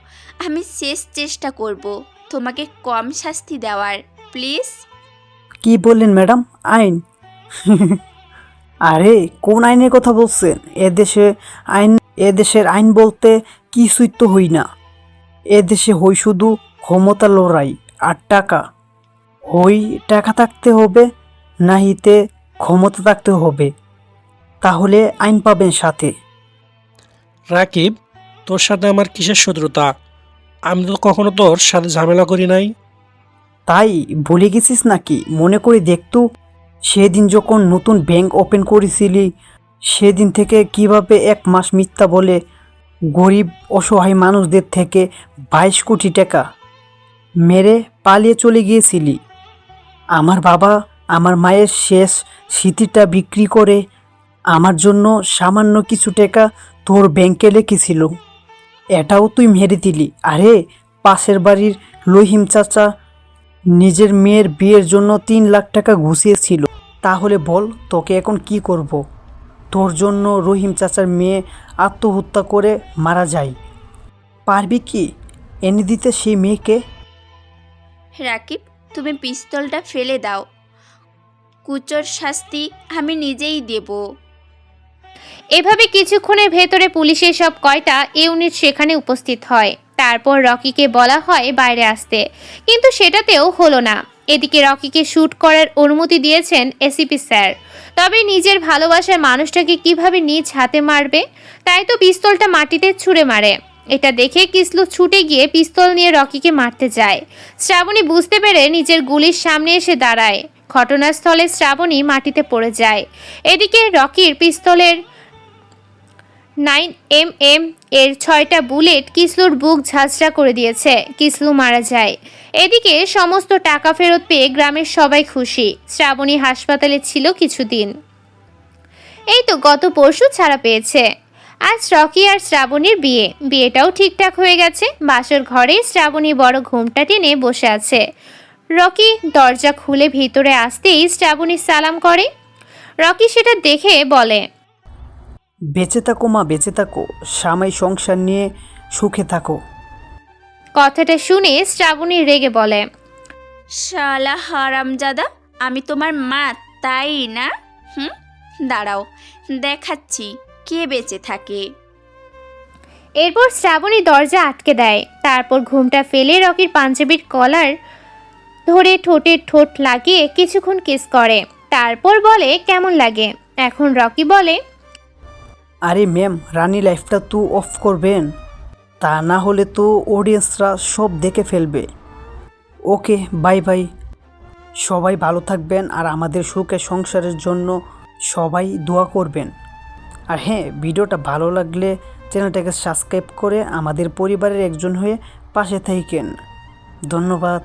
আমি শেষ চেষ্টা করব তোমাকে কম শাস্তি দেওয়ার, প্লিজ। কি বললেন ম্যাডাম? আইন? আরে কোন আইনের কথা বলছেন? এদেশের আইন বলতে কিছুই তো হই না। এদেশে হই শুধু ক্ষমতা লড়াই আর টাকা। হই টাকা থাকতে হবে, নাহিতে ক্ষমতা থাকতে হবে, তাহলে আইন পাবেন সাথে। রাকিব, তোর সাথে আমার কিসের শত্রুতা? আমি তো কখনো তোর সাথে ঝামেলা করি নাই। তাই ভুলে গেছিস নাকি? মনে করে দেখতো, সেদিন যখন নতুন ব্যাংক ওপেন করেছিলি, সেদিন থেকে কিভাবে 1 মাস মিথ্যা বলে গরিব অসহায় মানুষদের থেকে 22 কোটি টাকা মেরে পালিয়ে চলে গিয়েছিলি। আমার বাবা আমার মায়ের শেষ স্মৃতিটা বিক্রি করে আমার জন্য সামান্য কিছু টাকা তোর ব্যাংকে রেখেছিল, এটাও তুই মেরে দিলি। আরে পাশের বাড়ির রহিম চাচা নিজের মেয়ের বিয়ের জন্য 3 লাখ টাকা ঘুষিয়েছিল। তাহলে বল তোকে এখন কি করব? তোর জন্য রহিম চাচার মেয়ে আত্মহত্যা করে মারা যায়, পারবি কি এনে দিতে সেই মেয়েকে? রাকিব, তুমি পিস্তলটা ফেলে দাও। কুচোর শাস্তি আমি নিজেই দেব। এভাবে কিছুক্ষণের ভেতরে পুলিশের সব কয়টা ইউনিট সেখানে উপস্থিত হয়। তারপর রকিকে বলা হয় বাইরে আসতে, কিন্তু সেটাতেও হলো না। এদিকে রকিকে শ্যুট করার অনুমতি দিয়েছেন এসিপি স্যার, তবে নিজের ভালোবাসার মানুষটাকে কিভাবে নিজ হাতে মারবে, তাই তো পিস্তলটা মাটিতে ছুঁড়ে মারে। এটা দেখে কিসলু ছুটে গিয়ে পিস্তল নিয়ে রকিকে মারতে যায়। শ্রাবণী বুঝতে পেরে নিজের গুলির সামনে এসে দাঁড়ায়। ঘটনাস্থলে শ্রাবণী মাটিতে পড়ে যায়। এদিকে রকির পিস্তলের 9mm এর 6টা বুলেট কিসলুর বুক ঝাঁঝরা করে দিয়েছে। কিসলু মারা যায়। এদিকে সমস্ত টাকা ফেরত পেয়ে গ্রামের সবাই খুশি। শ্রাবণী হাসপাতালে ছিল কিছুদিন, এই তো গত পরশু ছাড়া পেয়েছে। আজ রকি আর শ্রাবণীর বিয়েটাও ঠিকঠাক হয়ে গেছে। বাসর ঘরে শ্রাবণী বড় ঘুমটা টেনে বসে আছে। রকি দরজা খুলে ভিতরে আসতেই শ্রাবণী সালাম করে। রকি সেটা দেখে বলে, বেঁচে থাকো মা, বেঁচে থাকো, স্বামী সংসার নিয়ে সুখে থাকো। কথাটা শুনে শ্রাবণী রেগে বলে, শালা হারামজাদা, আমি তোমার মা তাই না? দাঁড়াও, দেখাচ্ছি কে বেঁচে থাকে। এরপর শ্রাবণী দরজা আটকে দেয়। তারপর ঘুমটা ফেলে রকির পাঞ্জাবির কলার ধরে ঠোঁটে ঠোঁট লাগিয়ে কিছুক্ষণ কিস করে। তারপর বলে কেমন লাগে। এখন রকি বলে, আরে ম্যাম, রানী লাইফটা তো অফ করবেন, তা না হলে তো অডিয়েন্সরা সব দেখে ফেলবে। ওকে, বাই বাই। সবাই ভালো থাকবেন আর আমাদের সুখের সংসারের জন্য সবাই দোয়া করবেন। আর হ্যাঁ, ভিডিওটা ভালো লাগলে চ্যানেলটাকে সাবস্ক্রাইব করে আমাদের পরিবারের একজন হয়ে পাশে থাকেন। ধন্যবাদ।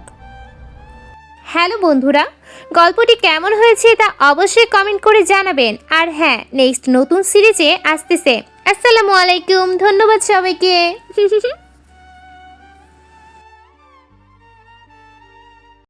হ্যালো বন্ধুরা, গল্পটি কেমন হয়েছে তা অবশ্যই কমেন্ট করে জানাবেন। আর হ্যাঁ, নেক্সট নতুন সিরিজে আসতেছে। আসসালামু আলাইকুম, ধন্যবাদ সবাইকে।